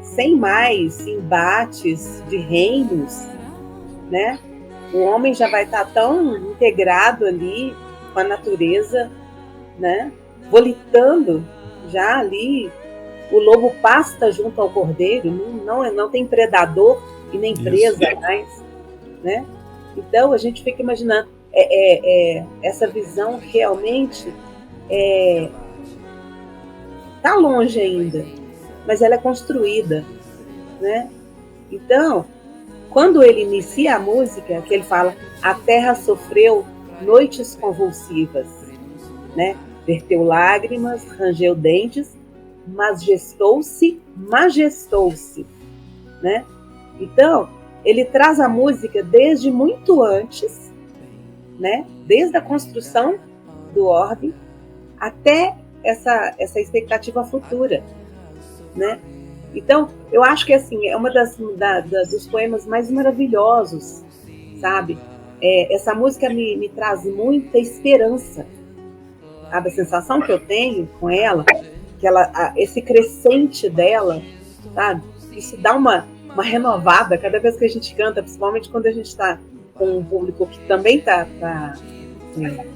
sem mais embates de reinos, né? O homem já vai estar tão integrado ali com a natureza, né? Volitando já ali. O lobo pasta junto ao cordeiro, não tem predador e nem presa mais, né? Então a gente fica imaginando essa visão realmente está longe ainda, mas ela é construída, né? Então, quando ele inicia a música, que ele fala: a terra sofreu noites convulsivas, né? Verteu lágrimas, rangeu dentes, majestou-se, né? Então, ele traz a música desde muito antes, né? Desde a construção do orbe até essa expectativa futura, né? Então, eu acho que assim é uma dos poemas mais maravilhosos, sabe? Essa música me traz muita esperança, sabe? A sensação que eu tenho com ela, que esse crescente dela, sabe? Isso dá uma renovada cada vez que a gente canta, principalmente quando a gente está com um público que também tá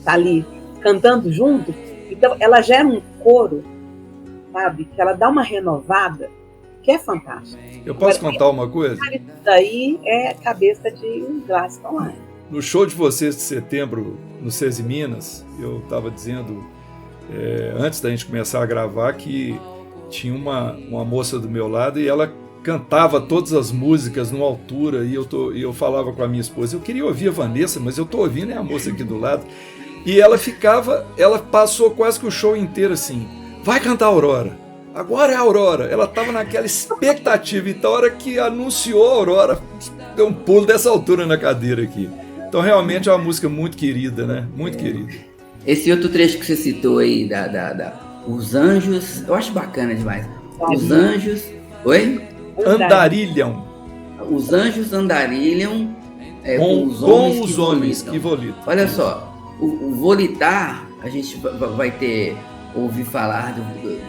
ali cantando junto. Então, ela gera um coro, sabe? Que ela dá uma renovada, que é fantástico. Eu posso contar uma coisa? Isso daí é cabeça de Gladstone. No show de vocês de setembro, no SESI Minas, eu estava dizendo, antes da gente começar a gravar, que tinha uma moça do meu lado e ela cantava todas as músicas numa altura e eu falava com a minha esposa, eu queria ouvir a Vanessa, mas eu estou ouvindo a moça aqui do lado. E ela passou quase que o show inteiro assim, vai cantar a Aurora, agora é a Aurora. Ela estava naquela expectativa, então a hora que anunciou a Aurora, deu um pulo dessa altura na cadeira aqui. Então realmente é uma música muito querida, né? Muito querida. Esse outro trecho que você citou aí, Os Anjos, eu acho bacana demais. Os Anjos... Oi? Andarilham. Os anjos andarilham com os homens que volitam. Olha só, o volitar, a gente vai ouvir falar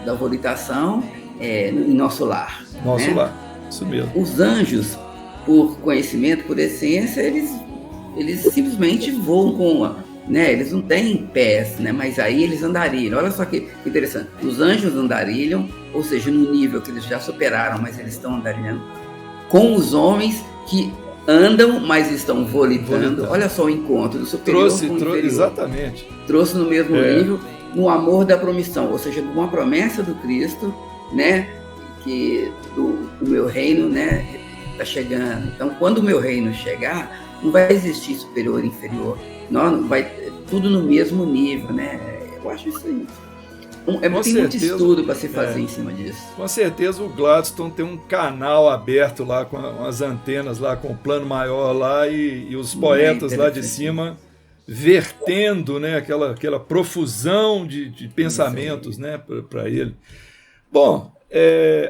da volitação em nosso lar. Nosso lar, isso mesmo. Os anjos, por conhecimento, por essência, eles simplesmente voam né? Eles não têm pés, né? Mas aí eles andarilham. Olha só que interessante. Os anjos andarilham, ou seja, no nível que eles já superaram, mas eles estão andarilhando, com os homens que andam, mas estão volitando. Olha só o encontro do superior com o inferior. Exatamente. Trouxe no mesmo nível, no amor da promissão, ou seja, uma promessa do Cristo, né? Que o meu reino, né? Está chegando. Então, quando o meu reino chegar, não vai existir superior e inferior. Não vai tudo no mesmo nível, né? Eu acho isso aí. Tem muito estudo para se fazer em cima disso. Com certeza o Gladstone tem um canal aberto lá com as antenas lá, com o plano maior lá e os poetas lá de cima vertendo, né, aquela profusão de pensamentos, né, para ele. Bom,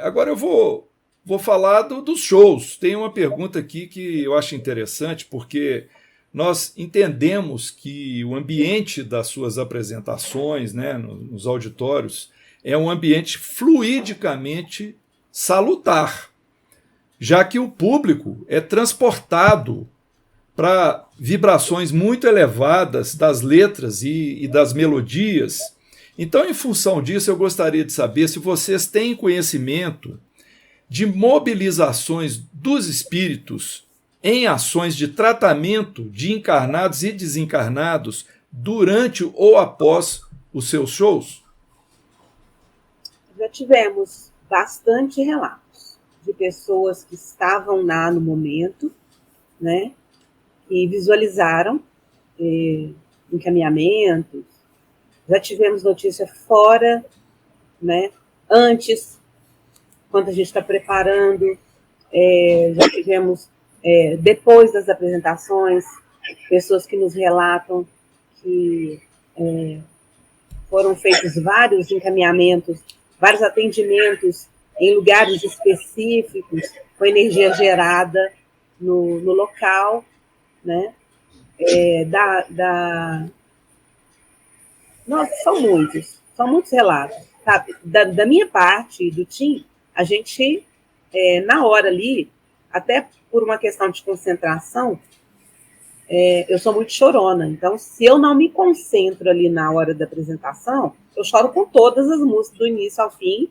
agora eu vou falar dos shows. Tem uma pergunta aqui que eu acho interessante, porque nós entendemos que o ambiente das suas apresentações, né, nos auditórios, é um ambiente fluidicamente salutar, já que o público é transportado para vibrações muito elevadas das letras e das melodias. Então, em função disso, eu gostaria de saber se vocês têm conhecimento de mobilizações dos espíritos em ações de tratamento de encarnados e desencarnados durante ou após os seus shows? Já tivemos bastante relatos de pessoas que estavam lá no momento, né, e visualizaram encaminhamentos. Já tivemos notícia fora, né, antes, quando a gente está preparando. Já tivemos depois das apresentações, pessoas que nos relatam que foram feitos vários encaminhamentos, vários atendimentos em lugares específicos, com energia gerada no local, né? Nossa, são muitos relatos, sabe? Da minha parte e do Tim, a gente, na hora ali, até por uma questão de concentração, eu sou muito chorona, então se eu não me concentro ali na hora da apresentação, eu choro com todas as músicas do início ao fim,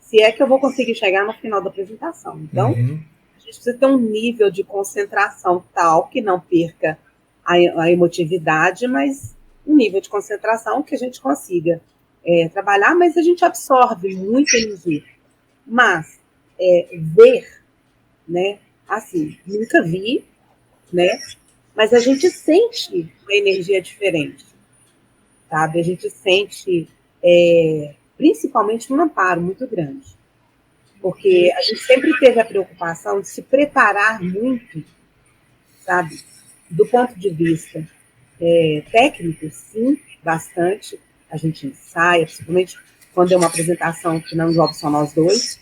se é que eu vou conseguir chegar no final da apresentação. Então, a gente precisa ter um nível de concentração tal que não perca a emotividade, mas um nível de concentração que a gente consiga trabalhar, mas a gente absorve muita energia. Mas ver, né, assim, nunca vi, né, mas a gente sente uma energia diferente, sabe? A gente sente, principalmente, um amparo muito grande, porque a gente sempre teve a preocupação de se preparar muito, sabe? Do ponto de vista técnico, sim, bastante. A gente ensaia, principalmente quando é uma apresentação que não envolve só nós dois,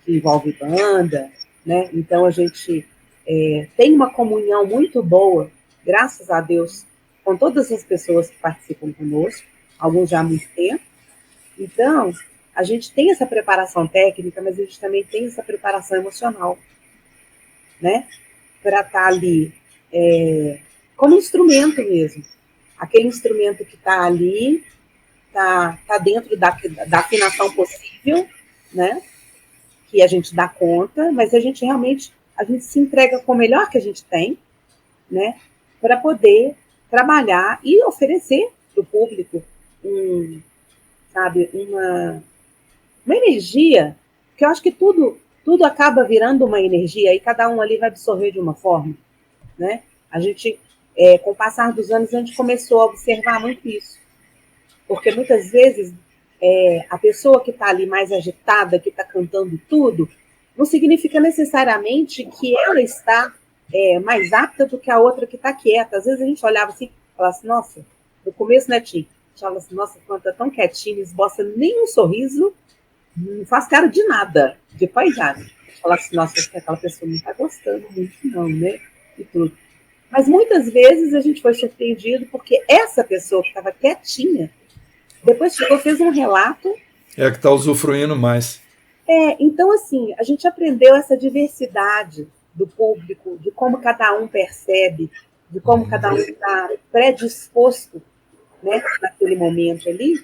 que envolve banda, né? Então a gente tem uma comunhão muito boa, graças a Deus, com todas as pessoas que participam conosco, alguns já há muito tempo. Então, a gente tem essa preparação técnica, mas a gente também tem essa preparação emocional, né? Para estar ali como instrumento mesmo. Aquele instrumento que está ali, está dentro da afinação possível, né? Que a gente dá conta, mas a gente realmente se entrega com o melhor que a gente tem, né? Para poder trabalhar e oferecer para o público uma energia, que eu acho que tudo acaba virando uma energia e cada um ali vai absorver de uma forma, né? A gente, com o passar dos anos, a gente começou a observar muito isso, porque muitas vezes a pessoa que está ali mais agitada, que está cantando tudo, não significa necessariamente que ela está mais apta do que a outra que está quieta. Às vezes a gente olhava assim e falava assim, nossa, no começo, né, Tim? A gente falava assim, nossa, quando está tão quietinho, não esboça nem um sorriso, não faz cara de nada, de paisagem. A gente falava assim, nossa, aquela pessoa não está gostando muito não, né? E tudo. Mas muitas vezes a gente foi surpreendido porque essa pessoa que estava quietinha, depois chegou, fez um relato. Que está usufruindo mais. Então, assim, a gente aprendeu essa diversidade do público, de como cada um percebe, de como cada um está predisposto, né, naquele momento ali.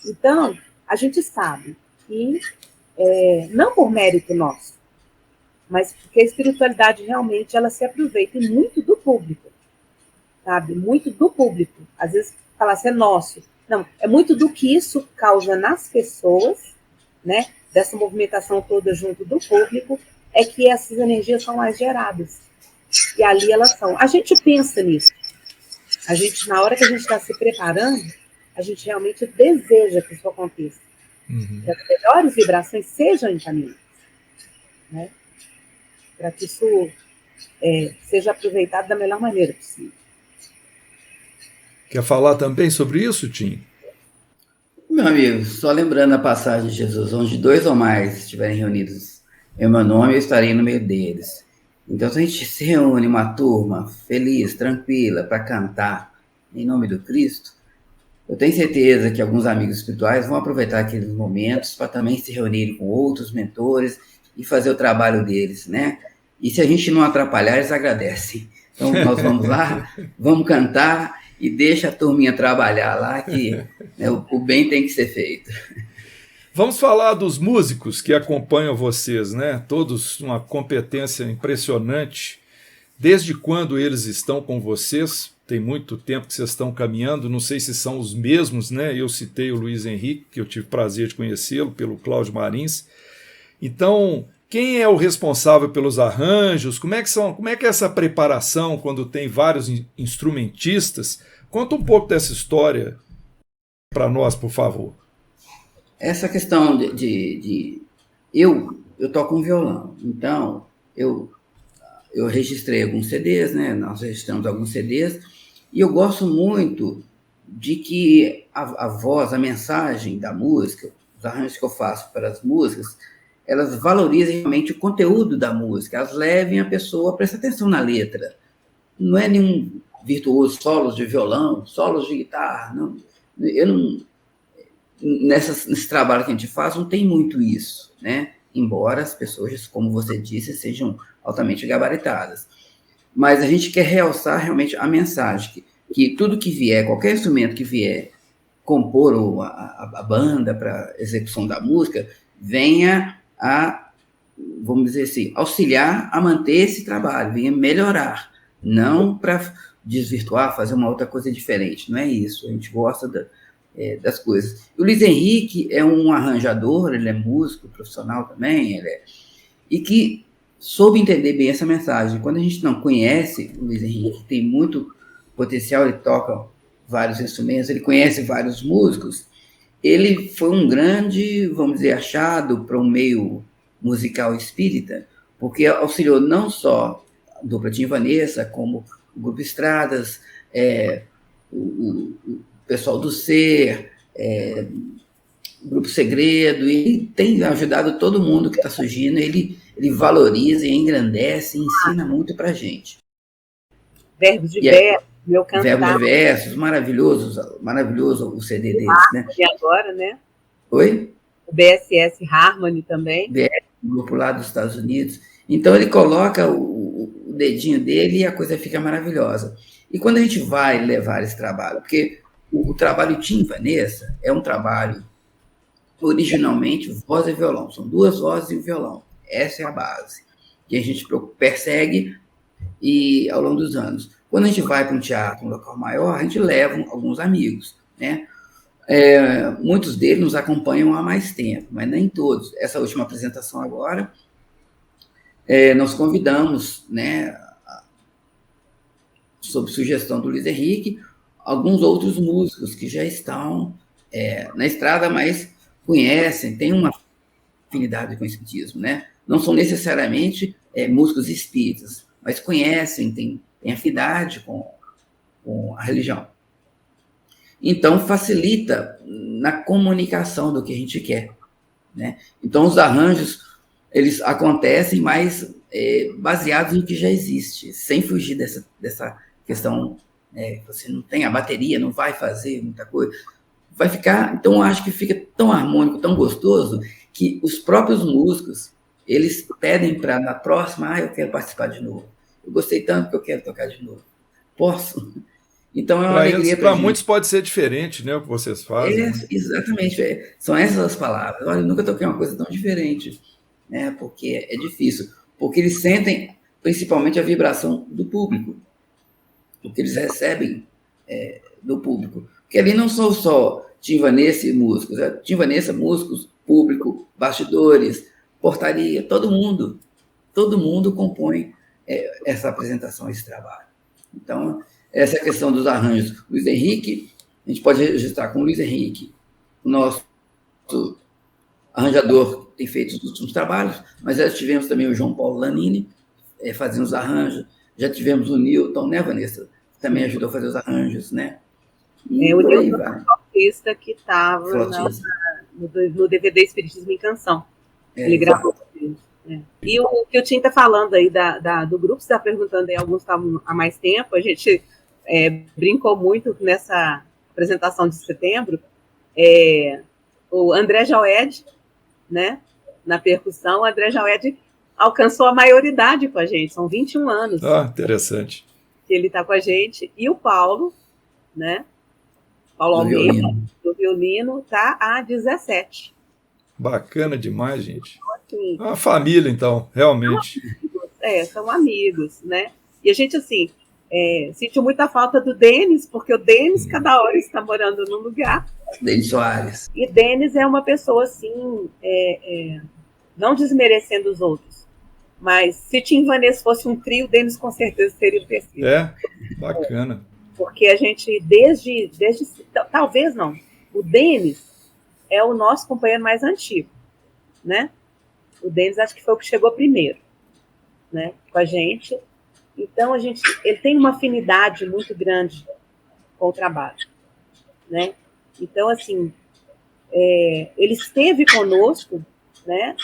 Então, a gente sabe que, não por mérito nosso, mas porque a espiritualidade realmente ela se aproveita muito do público, sabe? Muito do público. Às vezes fala assim, é nosso. Não, é muito do que isso causa nas pessoas, né? Dessa movimentação toda junto do público, é que essas energias são mais geradas. E ali elas são. A gente pensa nisso. A gente, na hora que a gente está se preparando, a gente realmente deseja que isso aconteça. Que as melhores vibrações sejam encaminhadas, né? Para que isso seja aproveitado da melhor maneira possível. Quer falar também sobre isso, Tim? Meu amigo, só lembrando a passagem de Jesus, onde 2 ou mais estiverem reunidos em meu nome, eu estarei no meio deles. Então, se a gente se reúne uma turma feliz, tranquila, para cantar em nome do Cristo, eu tenho certeza que alguns amigos espirituais vão aproveitar aqueles momentos para também se reunirem com outros mentores e fazer o trabalho deles, né? E se a gente não atrapalhar, eles agradecem. Então, nós vamos lá, vamos cantar e deixa a turminha trabalhar lá, que né, o bem tem que ser feito. Vamos falar dos músicos que acompanham vocês, né? Todos uma competência impressionante. Desde quando eles estão com vocês? Tem muito tempo que vocês estão caminhando, não sei se são os mesmos, né? Eu citei o Luiz Henrique, que eu tive prazer de conhecê-lo, pelo Cláudio Marins. Então, quem é o responsável pelos arranjos? Como é que é essa preparação quando tem vários instrumentistas? Conta um pouco dessa história para nós, por favor. Essa questão eu toco um violão, então eu registrei alguns CDs, né? Nós registramos alguns CDs, e eu gosto muito de que a voz, a mensagem da música, os arranjos que eu faço para as músicas, elas valorizem realmente o conteúdo da música, elas levem a pessoa a prestar atenção na letra. Não é nenhum virtuoso, solos de violão, solos de guitarra, não. Eu não, nesse trabalho que a gente faz, não tem muito isso, né? Embora as pessoas, como você disse, sejam altamente gabaritadas. Mas a gente quer realçar realmente a mensagem, que tudo que vier, qualquer instrumento que vier compor a banda para execução da música, venha a, vamos dizer assim, auxiliar a manter esse trabalho, venha melhorar, não para desvirtuar, fazer uma outra coisa diferente, não é isso, a gente gosta das coisas. O Luiz Henrique é um arranjador, ele é músico profissional também, e que soube entender bem essa mensagem. Quando a gente não conhece o Luiz Henrique, tem muito potencial, ele toca vários instrumentos, ele conhece vários músicos, ele foi um grande, vamos dizer, achado para um meio musical espírita, porque auxiliou não só a dupla Tim e Vanessa, como o Grupo Estradas, o pessoal do Ser, o Grupo Segredo, e tem ajudado todo mundo que está surgindo, ele valoriza, engrandece e ensina muito para a gente. Verbos de verso, meu cantar. Verbos de versos, maravilhoso o CD deles, né? E agora, né? Oi? O BSS Harmony também. O grupo lá dos Estados Unidos. Então ele coloca o dedinho dele e a coisa fica maravilhosa. E quando a gente vai levar esse trabalho, porque o trabalho Tim e Vanessa é um trabalho originalmente voz e violão, são duas vozes e um violão. Essa é a base que a gente persegue e ao longo dos anos. Quando a gente vai para um teatro, um local maior, a gente leva alguns amigos, né? Muitos deles nos acompanham há mais tempo, mas nem todos. Essa última apresentação agora, nós convidamos, né, sob sugestão do Luiz Henrique, alguns outros músicos que já estão na estrada, mas conhecem, têm uma afinidade com o espiritismo, né? Não são necessariamente músicos espíritas, mas conhecem, têm afinidade com a religião. Então, facilita na comunicação do que a gente quer, né? Então, os arranjos, eles acontecem mais baseados no que já existe, sem fugir dessa questão, você não tem a bateria, não vai fazer muita coisa, vai ficar, então eu acho que fica tão harmônico, tão gostoso, que os próprios músicos, eles pedem para na próxima, eu quero participar de novo, eu gostei tanto que eu quero tocar de novo, posso? Então é uma alegria para muitos pode ser diferente, né, o que vocês fazem. Exatamente, são essas as palavras. Olha, eu nunca toquei uma coisa tão diferente, né, porque é difícil, porque eles sentem principalmente a vibração do público, o que eles recebem do público, porque ali não são só Tim Vanessa e músicos, Tim Vanessa, músicos, público, bastidores, portaria, todo mundo compõe essa apresentação, esse trabalho. Então, essa questão dos arranjos. Luiz Henrique, a gente pode registrar com o Luiz Henrique, o nosso arranjador que tem feito os últimos trabalhos, mas já tivemos também o João Paulo Lanini fazendo os arranjos, já tivemos o Newton, né, Vanessa? Que também ajudou a fazer os arranjos, né? E o Newton é o artista que estava no DVD Espiritismo em Canção. Ele gravou. E o que o Tim está falando aí do grupo, você está perguntando aí, alguns estavam há mais tempo, a gente brincou muito nessa apresentação de setembro, o André Joed, né, na percussão, o André Joed alcançou a maioridade com a gente, são 21 anos. Interessante. Que ele está com a gente, e o Paulo, né, Paulo Almeida, do violino, está há 17. Bacana demais, gente. Assim, uma família, então, realmente. São amigos, né? E a gente, assim, sentiu muita falta do Denis, porque o Denis, cada hora está morando num lugar. Denis Soares. E Denis é uma pessoa, assim, não desmerecendo os outros, mas se Tim e Vanessa fosse um trio, Denis com certeza seria o terceiro. Bacana. Porque a gente, desde talvez não, o Denis é o nosso companheiro mais antigo, né? O Denis acho que foi o que chegou primeiro, né, com a gente. Então, ele tem uma afinidade muito grande com o trabalho, né? Então, assim, ele esteve conosco, né,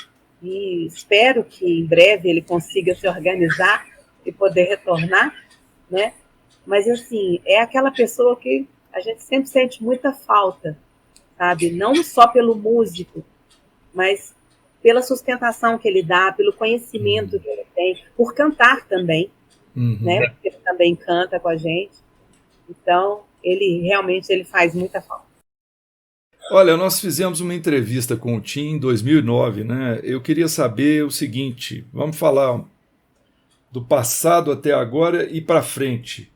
e espero que em breve ele consiga se organizar e poder retornar, né? Mas, assim, é aquela pessoa que a gente sempre sente muita falta, sabe? Não só pelo músico, mas pela sustentação que ele dá, pelo conhecimento que ele tem, por cantar também, né? Porque ele também canta com a gente. Então, ele realmente ele faz muita falta. Olha, nós fizemos uma entrevista com o Tim em 2009, né? Eu queria saber o seguinte, vamos falar do passado até agora e para frente.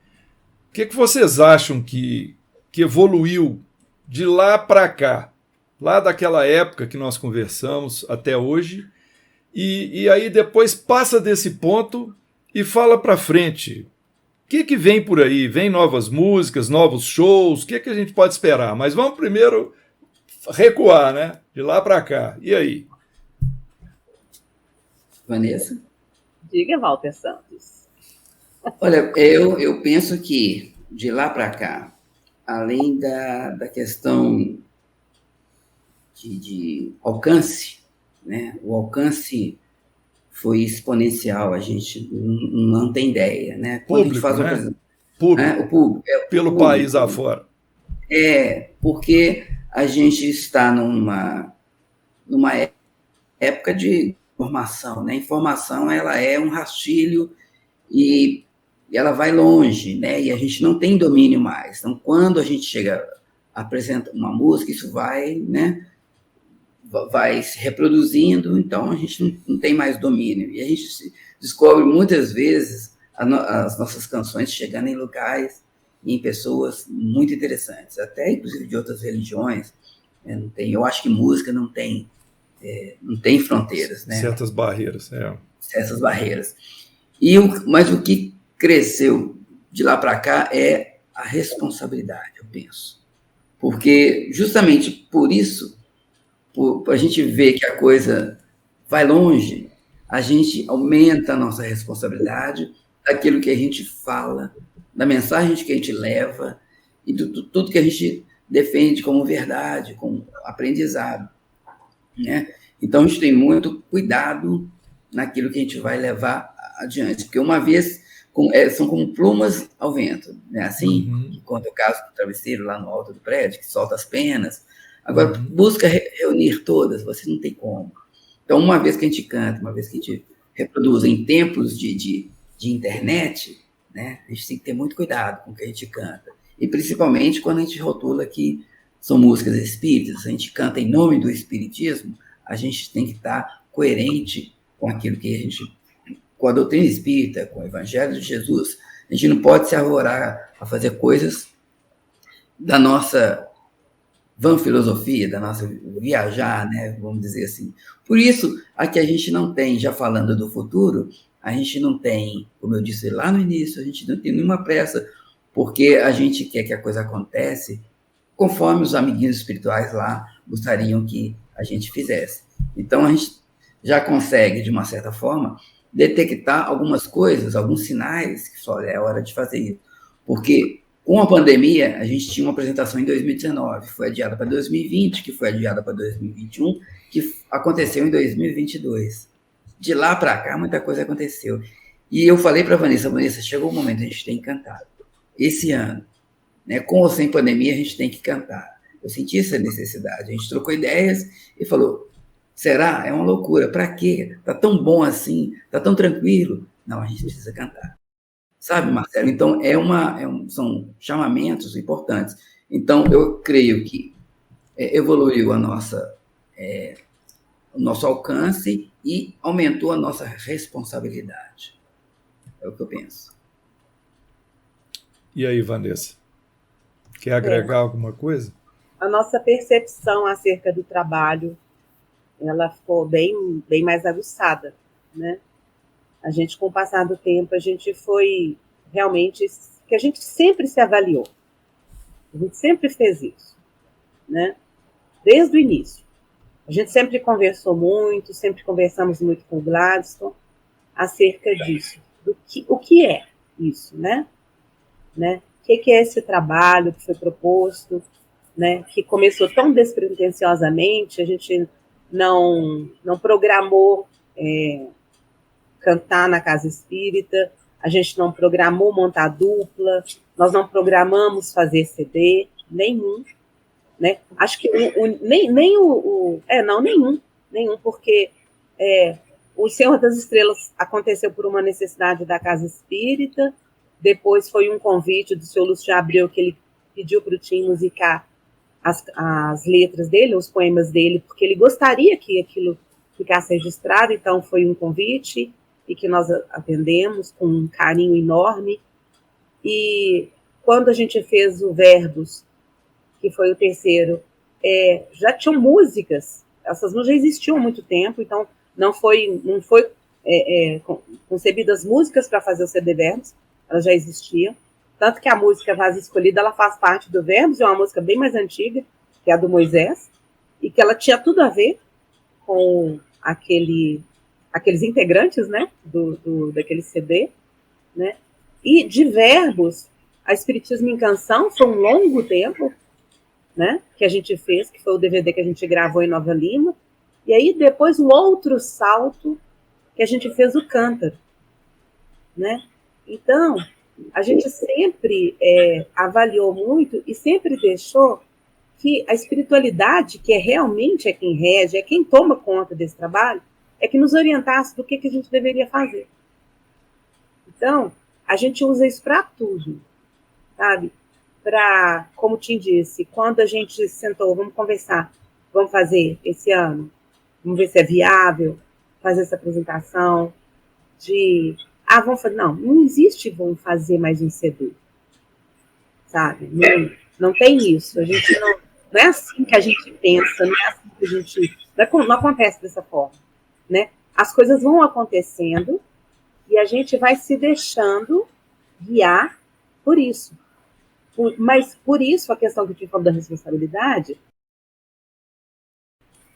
O que vocês acham que evoluiu de lá para cá? Lá daquela época que nós conversamos até hoje, e aí depois passa desse ponto e fala para frente. O que vem por aí? Vem novas músicas, novos shows? O que a gente pode esperar? Mas vamos primeiro recuar, né? De lá para cá. E aí? Vanessa? Diga, Walter Santos. Olha, eu penso que de lá para cá, além da questão de alcance, né? O alcance foi exponencial, a gente não tem ideia, né? Quando Público, a gente faz né? Público. Né? O público, pelo público, país afora. Porque a gente está numa época de informação, né? Informação, ela é um rastilho e ela vai longe, né? E a gente não tem domínio mais. Então, quando a gente chega, apresenta uma música, isso vai, né? Vai se reproduzindo, então a gente não tem mais domínio. E a gente descobre muitas vezes as nossas canções chegando em locais, em pessoas muito interessantes, até inclusive de outras religiões. Não tem, eu acho que música não tem fronteiras, né? Certas barreiras, Certas barreiras. Mas o que cresceu de lá para cá é a responsabilidade, eu penso. Porque justamente por isso, a gente ver que a coisa vai longe, a gente aumenta a nossa responsabilidade daquilo que a gente fala, da mensagem que a gente leva e tudo que a gente defende como verdade, como aprendizado, né? Então, a gente tem muito cuidado naquilo que a gente vai levar adiante, porque uma vez são como plumas ao vento, né? Assim, que conta o caso do travesseiro lá no alto do prédio, que solta as penas. Agora, busca reunir todas, você não tem como. Então, uma vez que a gente canta, uma vez que a gente reproduz em tempos de internet, né, a gente tem que ter muito cuidado com o que a gente canta. E, principalmente, quando a gente rotula que são músicas espíritas, a gente canta em nome do espiritismo, a gente tem que estar coerente com aquilo que a gente... com a doutrina espírita, com o Evangelho de Jesus. A gente não pode se arvorar a fazer coisas da nossa van filosofia, da nossa viajar, né, vamos dizer assim. Por isso, aqui a gente não tem, já falando do futuro, a gente não tem, como eu disse lá no início, a gente não tem nenhuma pressa, porque a gente quer que a coisa aconteça conforme os amiguinhos espirituais lá gostariam que a gente fizesse. Então, a gente já consegue, de uma certa forma, detectar algumas coisas, alguns sinais, que só é hora de fazer isso. Porque, com a pandemia, a gente tinha uma apresentação em 2019, foi adiada para 2020, que foi adiada para 2021, que aconteceu em 2022. De lá para cá, muita coisa aconteceu. E eu falei para a Vanessa, chegou o momento, a gente tem que cantar. Esse ano, né, com ou sem pandemia, a gente tem que cantar. Eu senti essa necessidade. A gente trocou ideias e falou, será? É uma loucura. Para quê? Está tão bom assim? Está tão tranquilo? Não, a gente precisa cantar. Sabe, Marcelo? Então, são chamamentos importantes. Então, eu creio que evoluiu o nosso alcance e aumentou a nossa responsabilidade. É o que eu penso. E aí, Vanessa? Quer agregar alguma coisa? A nossa percepção acerca do trabalho, ela ficou bem mais aguçada, né? A gente, com o passar do tempo, a gente foi realmente... que a gente sempre se avaliou. A gente sempre fez isso, né? Desde o início. A gente sempre conversou muito, sempre conversamos muito com o Gladstone acerca disso. O que é isso, né? O que é esse trabalho que foi proposto, né? Que começou tão despretensiosamente, a gente não programou cantar na casa espírita, a gente não programou montar dupla, nós não programamos fazer CD, nenhum, né? Acho que nenhum, porque o Senhor das Estrelas aconteceu por uma necessidade da casa espírita, depois foi um convite do Sr. Lúcio de Abreu, que ele pediu para o Tim musicar as letras dele, os poemas dele, porque ele gostaria que aquilo ficasse registrado, então foi um convite, e que nós atendemos com um carinho enorme. E quando a gente fez o Verbos, que foi o terceiro, já tinham músicas, essas músicas já existiam há muito tempo, então não foi concebidas músicas para fazer o CD Verbos, elas já existiam, tanto que a música Vaza Escolhida, ela faz parte do Verbos, é uma música bem mais antiga, que é a do Moisés, e que ela tinha tudo a ver com aqueles integrantes, né, daquele CD, né, e de Verbos, a Espiritismo em Canção foi um longo tempo, né, que a gente fez, que foi o DVD que a gente gravou em Nova Lima, e aí depois o outro salto que a gente fez o Cântaro, né, então a gente sempre avaliou muito e sempre deixou que a espiritualidade, que realmente quem rege, quem toma conta desse trabalho, que nos orientasse do que a gente deveria fazer. Então, a gente usa isso para tudo, sabe? Para, como o Tim disse, quando a gente sentou, vamos conversar, vamos fazer esse ano, vamos ver se é viável fazer essa apresentação vamos fazer, não existe vamos fazer mais um CD, sabe? Não tem isso, a gente não é assim que a gente pensa, não é assim que a gente, não acontece dessa forma, né? As coisas vão acontecendo e a gente vai se deixando guiar por isso. Mas por isso a questão que eu te falou da responsabilidade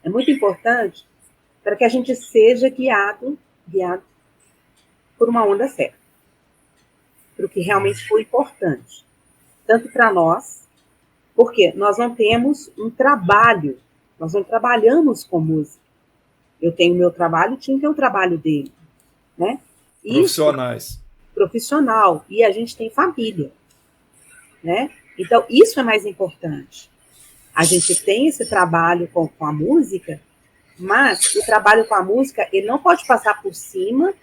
é muito importante para que a gente seja guiado por uma onda certa, para o que realmente foi importante, tanto para nós, porque nós não temos um trabalho, nós não trabalhamos com música. Eu tenho o meu trabalho, o Tim tem o trabalho dele, né? Profissionais. Profissional, e a gente tem família, né? Então, isso é mais importante. A gente tem esse trabalho com a música, mas o trabalho com a música, ele não pode passar por cima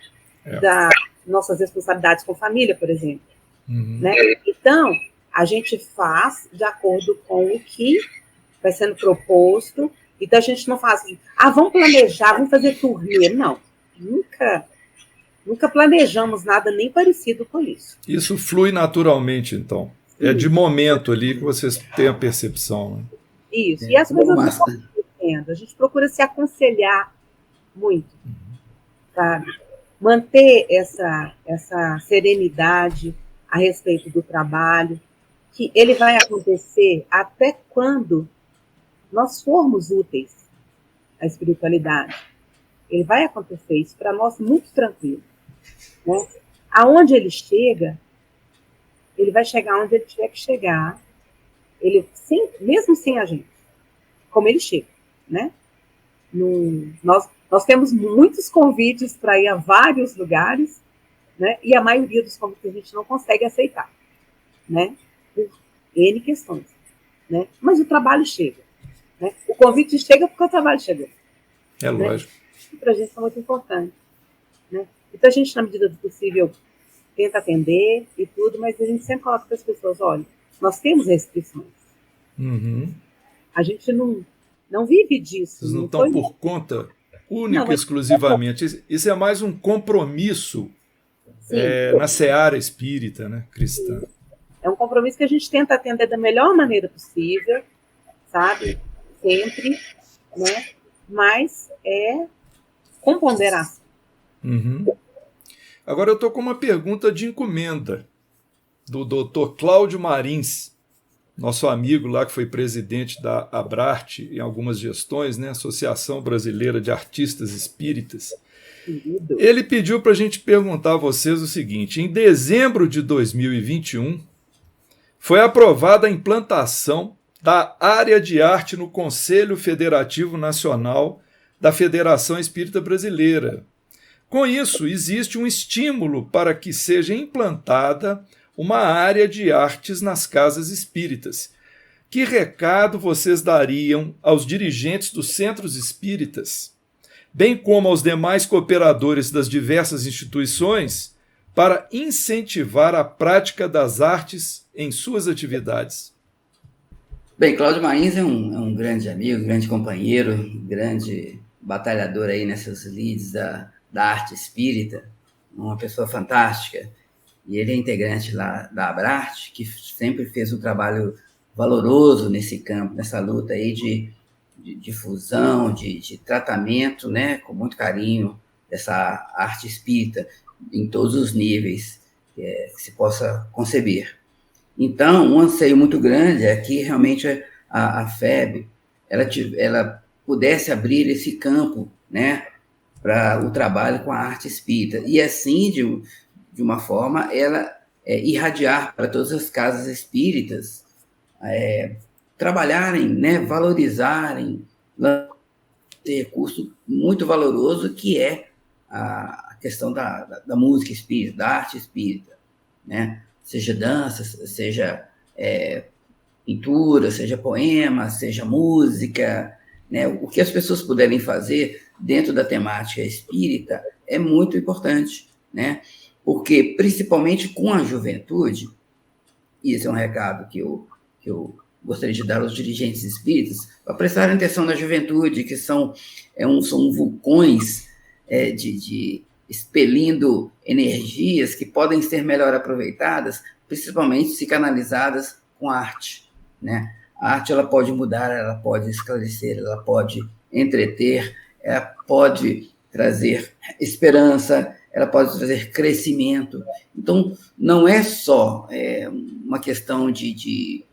das nossas responsabilidades com família, por exemplo. Uhum. Né? Então, a gente faz de acordo com o que vai sendo proposto. Então, a gente não faz assim, vamos planejar, vamos fazer turnê. Não, nunca planejamos nada nem parecido com isso. Isso flui naturalmente, então. É de momento ali que vocês têm a percepção. Né? Isso, e as coisas vão acontecendo. A gente procura se aconselhar muito, sabe? Manter essa serenidade a respeito do trabalho, que ele vai acontecer até quando nós formos úteis à espiritualidade. Ele vai acontecer isso para nós muito tranquilo. Né? Aonde ele chega, ele vai chegar onde ele tiver que chegar, mesmo sem a gente, como ele chega. Né? Nós temos muitos convites para ir a vários lugares, né? E a maioria dos convites a gente não consegue aceitar, né? Por N questões. Né? Mas o trabalho chega. Né? O convite chega porque o trabalho chegou. É lógico. Né? Para a gente é muito importante. Né? Então a gente, na medida do possível, tenta atender e tudo, mas a gente sempre coloca para as pessoas, olha, nós temos restrições. Uhum. A gente não vive disso. Vocês não estão por conta única e exclusivamente. Isso é mais um compromisso na seara espírita, né, cristã. É um compromisso que a gente tenta atender da melhor maneira possível, sabe? Sempre, né? Mas com ponderação. Uhum. Agora eu estou com uma pergunta de encomenda do Dr. Cláudio Marins, nosso amigo lá que foi presidente da Abrarte em algumas gestões, né? Associação Brasileira de Artistas Espíritas. Ele pediu para a gente perguntar a vocês o seguinte: em dezembro de 2021, foi aprovada a implantação da área de arte no Conselho Federativo Nacional da Federação Espírita Brasileira. Com isso, existe um estímulo para que seja implantada uma área de artes nas casas espíritas. Que recado vocês dariam aos dirigentes dos centros espíritas, bem como aos demais cooperadores das diversas instituições, para incentivar a prática das artes em suas atividades? Bem, Cláudio Marins é um grande amigo, grande companheiro, grande batalhador aí nessas lides da arte espírita, uma pessoa fantástica. E ele é integrante lá da Abrarte, que sempre fez um trabalho valoroso nesse campo, nessa luta aí de difusão, de tratamento, né, com muito carinho, dessa arte espírita, em todos os níveis que se possa conceber. Então, um anseio muito grande é que realmente a FEB ela pudesse abrir esse campo, né, para o trabalho com a arte espírita, e assim, de uma forma, ela irradiar para todas as casas espíritas, trabalharem, né, valorizarem esse recurso muito valoroso que é a questão da música espírita, da arte espírita, né? Seja dança, seja pintura, seja poema, seja música, né? O que as pessoas puderem fazer dentro da temática espírita é muito importante, né? Porque, principalmente com a juventude, e esse é um recado que eu gostaria de dar aos dirigentes espíritas, para prestarem atenção na juventude, que são vulcões expelindo energias que podem ser melhor aproveitadas, principalmente se canalizadas com arte, né? A arte ela pode mudar, ela pode esclarecer, ela pode entreter, ela pode trazer esperança, ela pode trazer crescimento. Então, não é só uma questão de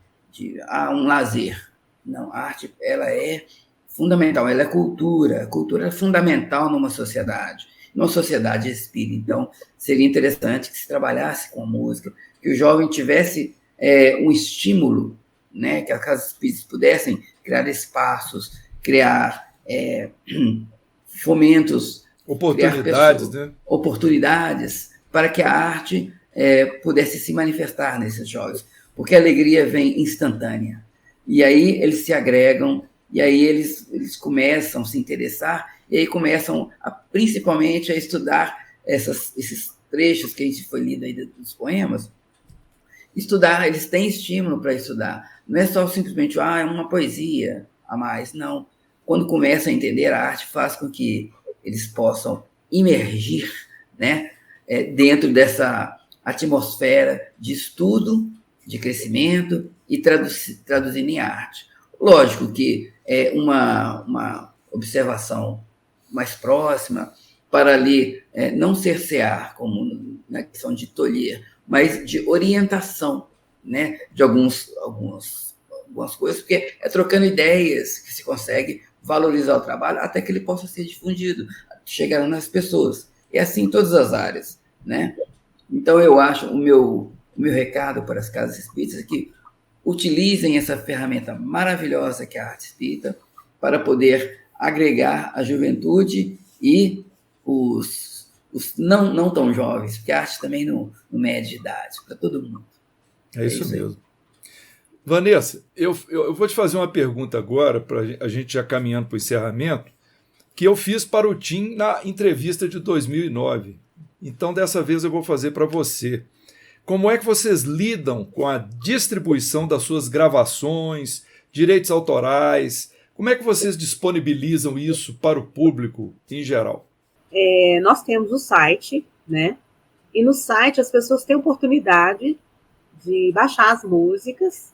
um lazer. Não, a arte ela é fundamental, ela é cultura. A cultura é fundamental numa sociedade espírita. Então, seria interessante que se trabalhasse com a música, que o jovem tivesse um estímulo, né, que as casas espíritas pudessem criar espaços, criar fomentos, oportunidades, né? Oportunidades para que a arte pudesse se manifestar nesses jovens, porque a alegria vem instantânea. E aí eles se agregam, e aí eles começam a se interessar, e aí começam, principalmente, a estudar esses trechos que a gente foi lido aí dos poemas. Estudar, eles têm estímulo para estudar. Não é só simplesmente uma poesia a mais, não. Quando começam a entender, a arte faz com que eles possam imergir, né, dentro dessa atmosfera de estudo, de crescimento e traduzindo em arte. Lógico que é uma observação mais próxima para ali não cercear, como na questão de tolher, mas de orientação, né, de algumas coisas, porque é trocando ideias que se consegue valorizar o trabalho até que ele possa ser difundido, chegar nas pessoas. E assim em todas as áreas, né? Então, eu acho, o meu recado para as casas espíritas é que utilizem essa ferramenta maravilhosa que é a arte espírita para poder agregar a juventude e os não tão jovens, porque a arte também não mede de idade, para todo mundo. É isso mesmo. Vanessa, eu vou te fazer uma pergunta agora, para a gente já caminhando para o encerramento, que eu fiz para o Tim na entrevista de 2009. Então, dessa vez eu vou fazer para você. Como é que vocês lidam com a distribuição das suas gravações, direitos autorais? Como é que vocês disponibilizam isso para o público em geral? Nós temos o site, né? E no site as pessoas têm oportunidade de baixar as músicas,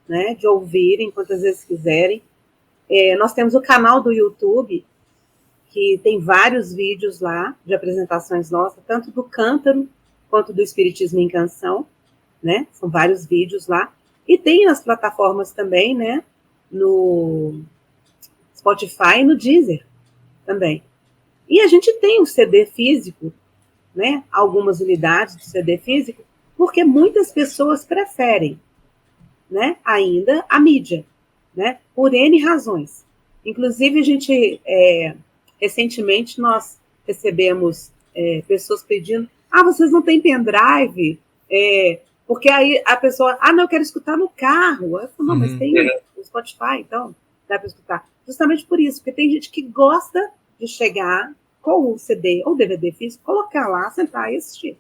né? De ouvirem quantas vezes quiserem. Nós temos o canal do YouTube, que tem vários vídeos lá de apresentações nossas, tanto do Cântaro quanto do Espiritismo em Canção, né? São vários vídeos lá. E tem as plataformas também, né? No Spotify e no Deezer também. E a gente tem o CD físico, né? Algumas unidades do CD físico, porque muitas pessoas preferem, né? Ainda a mídia, né? Por N razões. Inclusive, a gente Recentemente, nós recebemos pessoas pedindo, vocês não têm pendrive? Porque aí a pessoa, não, eu quero escutar no carro. Eu falo, não, mas tem o Spotify, então dá para escutar. Justamente por isso, porque tem gente que gosta de chegar com o CD ou DVD físico, colocar lá, sentar e assistir,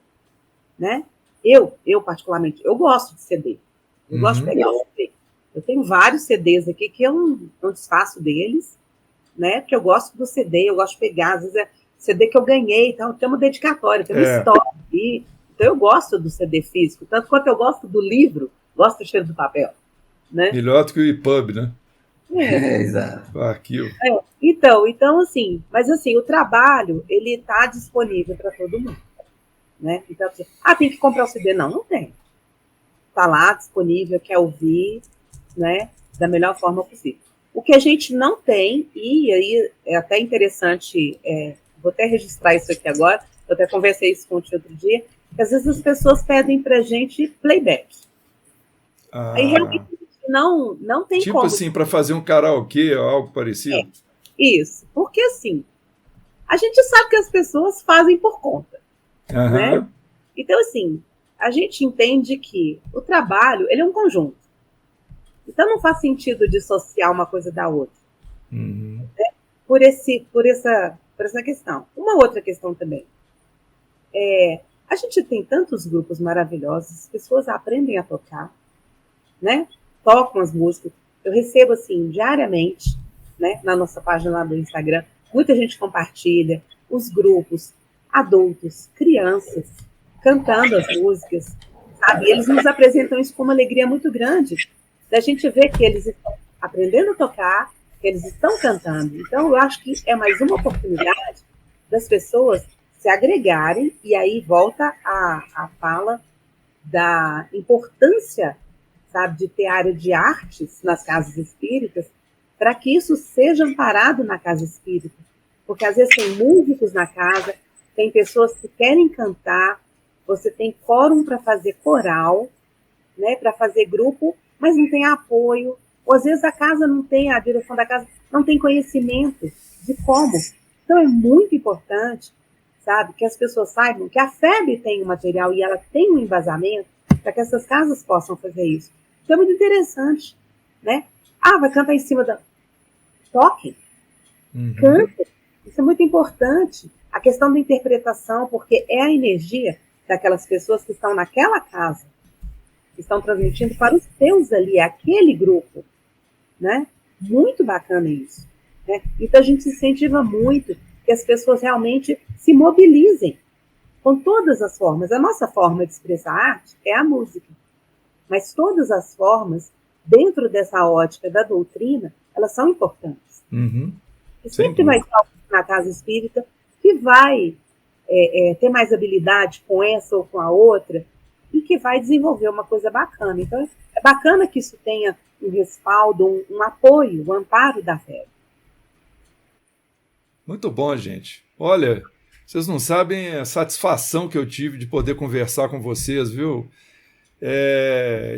né? Eu particularmente, eu gosto de CD. Eu gosto de pegar o CD. Eu tenho vários CDs aqui que eu não desfaço deles, né? Porque eu gosto do CD, eu gosto de pegar, às vezes é CD que eu ganhei, então tem uma dedicatória, tem uma história aqui. Então eu gosto do CD físico, tanto quanto eu gosto do livro, gosto do cheiro do papel, né? Melhor do que o EPUB, né? Exato. Arquivo. Então, assim, mas assim, o trabalho, ele está disponível para todo mundo, né? Então, assim, tem que comprar o CD? Não tem. Está lá, disponível, quer ouvir, né? Da melhor forma possível. O que a gente não tem, e aí é até interessante, vou até registrar isso aqui agora, eu até conversei isso com o tio outro dia, que às vezes as pessoas pedem pra gente playback. Aí realmente não tem tipo como. Tipo assim, para fazer um karaokê ou algo parecido? Isso, porque assim, a gente sabe que as pessoas fazem por conta, né? Então assim, a gente entende que o trabalho, ele é um conjunto. Então não faz sentido dissociar uma coisa da outra. Né? Por essa questão. Uma outra questão também. A gente tem tantos grupos maravilhosos, as pessoas aprendem a tocar, né? Tocam as músicas. Eu recebo, assim, diariamente, né, na nossa página lá do Instagram, muita gente compartilha, os grupos, adultos, crianças, cantando as músicas, sabe? Eles nos apresentam isso com uma alegria muito grande, da gente ver que eles estão aprendendo a tocar, que eles estão cantando. Então, eu acho que é mais uma oportunidade das pessoas se agregarem, e aí volta a fala da importância, sabe, de ter área de artes nas casas espíritas, para que isso seja amparado na casa espírita. Porque às vezes tem músicos na casa, tem pessoas que querem cantar, você tem fórum para fazer coral, né, para fazer grupo, mas não tem apoio, ou às vezes a casa não tem, a direção da casa não tem conhecimento de como. Então é muito importante, sabe, que as pessoas saibam que a FEB tem um material e ela tem um embasamento para que essas casas possam fazer isso. Então é muito interessante, né? Vai cantar em cima da... Toquem, cantem. Isso é muito importante. A questão da interpretação, porque é a energia daquelas pessoas que estão naquela casa, que estão transmitindo para os teus ali, aquele grupo, né? Muito bacana isso, né? Então a gente incentiva muito que as pessoas realmente se mobilizem com todas as formas. A nossa forma de expressar arte é a música, mas todas as formas, dentro dessa ótica da doutrina, elas são importantes. E sempre vai estar na casa espírita que vai ter mais habilidade com essa ou com a outra e que vai desenvolver uma coisa bacana. Então, é bacana que isso tenha um respaldo, um apoio, um amparo da fé. Muito bom, gente. Olha, vocês não sabem a satisfação que eu tive de poder conversar com vocês, viu?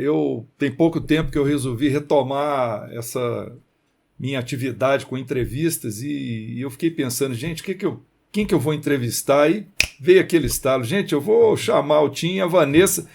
Eu tem pouco tempo que eu resolvi retomar essa minha atividade com entrevistas e eu fiquei pensando, gente, quem que eu vou entrevistar? E veio aquele estalo, gente, eu vou chamar o Tim e a Vanessa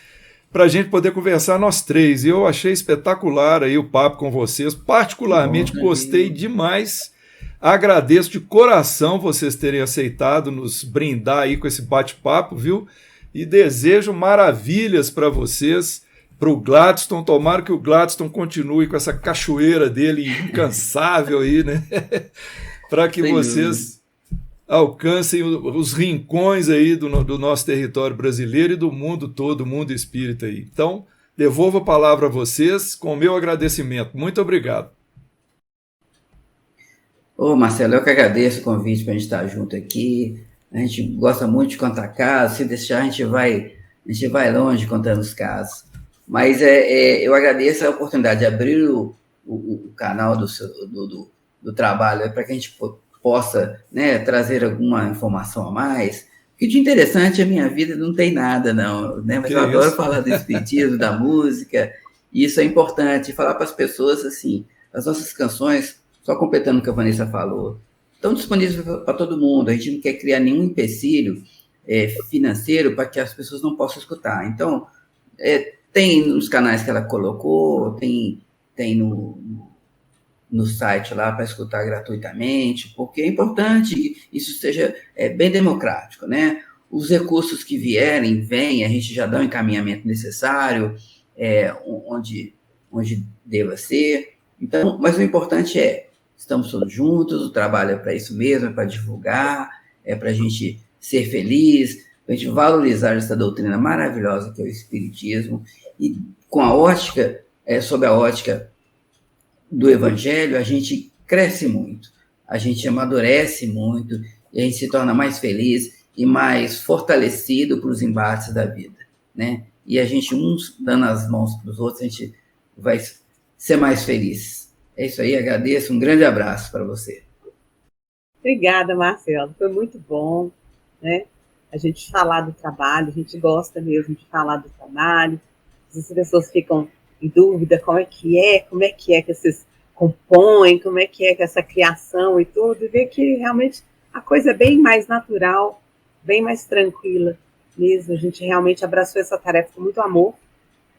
para a gente poder conversar nós três. E eu achei espetacular aí o papo com vocês, particularmente gostei demais. Agradeço de coração vocês terem aceitado nos brindar aí com esse bate-papo, viu? E desejo maravilhas para vocês, para o Gladstone. Tomara que o Gladstone continue com essa cachoeira dele incansável aí, né? Para que vocês alcancem os rincões aí do nosso território brasileiro e do mundo todo, o mundo espírita aí. Então, devolvo a palavra a vocês com o meu agradecimento. Muito obrigado. Marcelo, eu que agradeço o convite para a gente estar junto aqui. A gente gosta muito de contar casos, se deixar a gente vai longe contando os casos. Mas eu agradeço a oportunidade de abrir o canal do trabalho para que a gente possa, né, trazer alguma informação a mais. O que de interessante, a minha vida não tem nada, não, né? Mas eu adoro falar do espiritismo, da música, e isso é importante, falar para as pessoas assim, as nossas canções, só completando o que a Vanessa falou, estão disponíveis para todo mundo. A gente não quer criar nenhum empecilho financeiro para que as pessoas não possam escutar. Então, tem nos canais que ela colocou, tem no site lá para escutar gratuitamente, porque é importante que isso seja bem democrático, né? Os recursos que vêm, a gente já dá o encaminhamento necessário, onde deva ser. Então, mas o importante estamos todos juntos, o trabalho é para isso mesmo, é para divulgar, é para a gente ser feliz, para a gente valorizar essa doutrina maravilhosa que é o Espiritismo, e com a ótica, sob a ótica do Evangelho, a gente cresce muito, a gente amadurece muito, e a gente se torna mais feliz e mais fortalecido para os embates da vida, né? E a gente, uns dando as mãos para os outros, a gente vai ser mais feliz. É isso aí, agradeço, um grande abraço para você. Obrigada, Marcelo, foi muito bom, né? A gente falar do trabalho, a gente gosta mesmo de falar do trabalho, as pessoas ficam em dúvida como é que vocês compõem, como é que essa criação e tudo, e ver que realmente a coisa é bem mais natural, bem mais tranquila mesmo. A gente realmente abraçou essa tarefa com muito amor,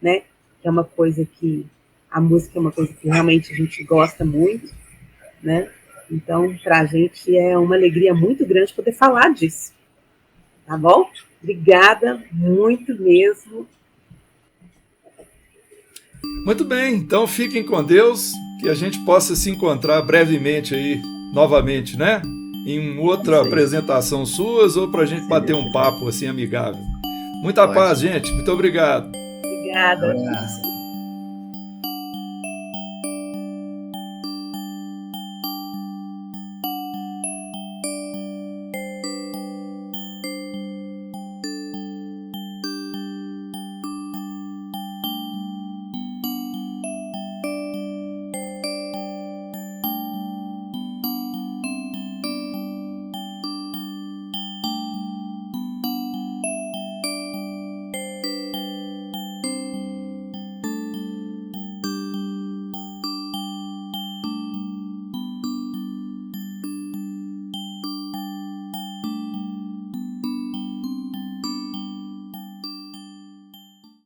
né? É uma coisa que a música é uma coisa que realmente a gente gosta muito, né? Então, para a gente é uma alegria muito grande poder falar disso, tá bom? Obrigada, muito mesmo. Muito bem, então fiquem com Deus, que a gente possa se encontrar brevemente aí, novamente, né? Em outra apresentação suas, ou para a gente bater um papo assim amigável. Muita paz, gente. Muito obrigado. Obrigada. Um abraço.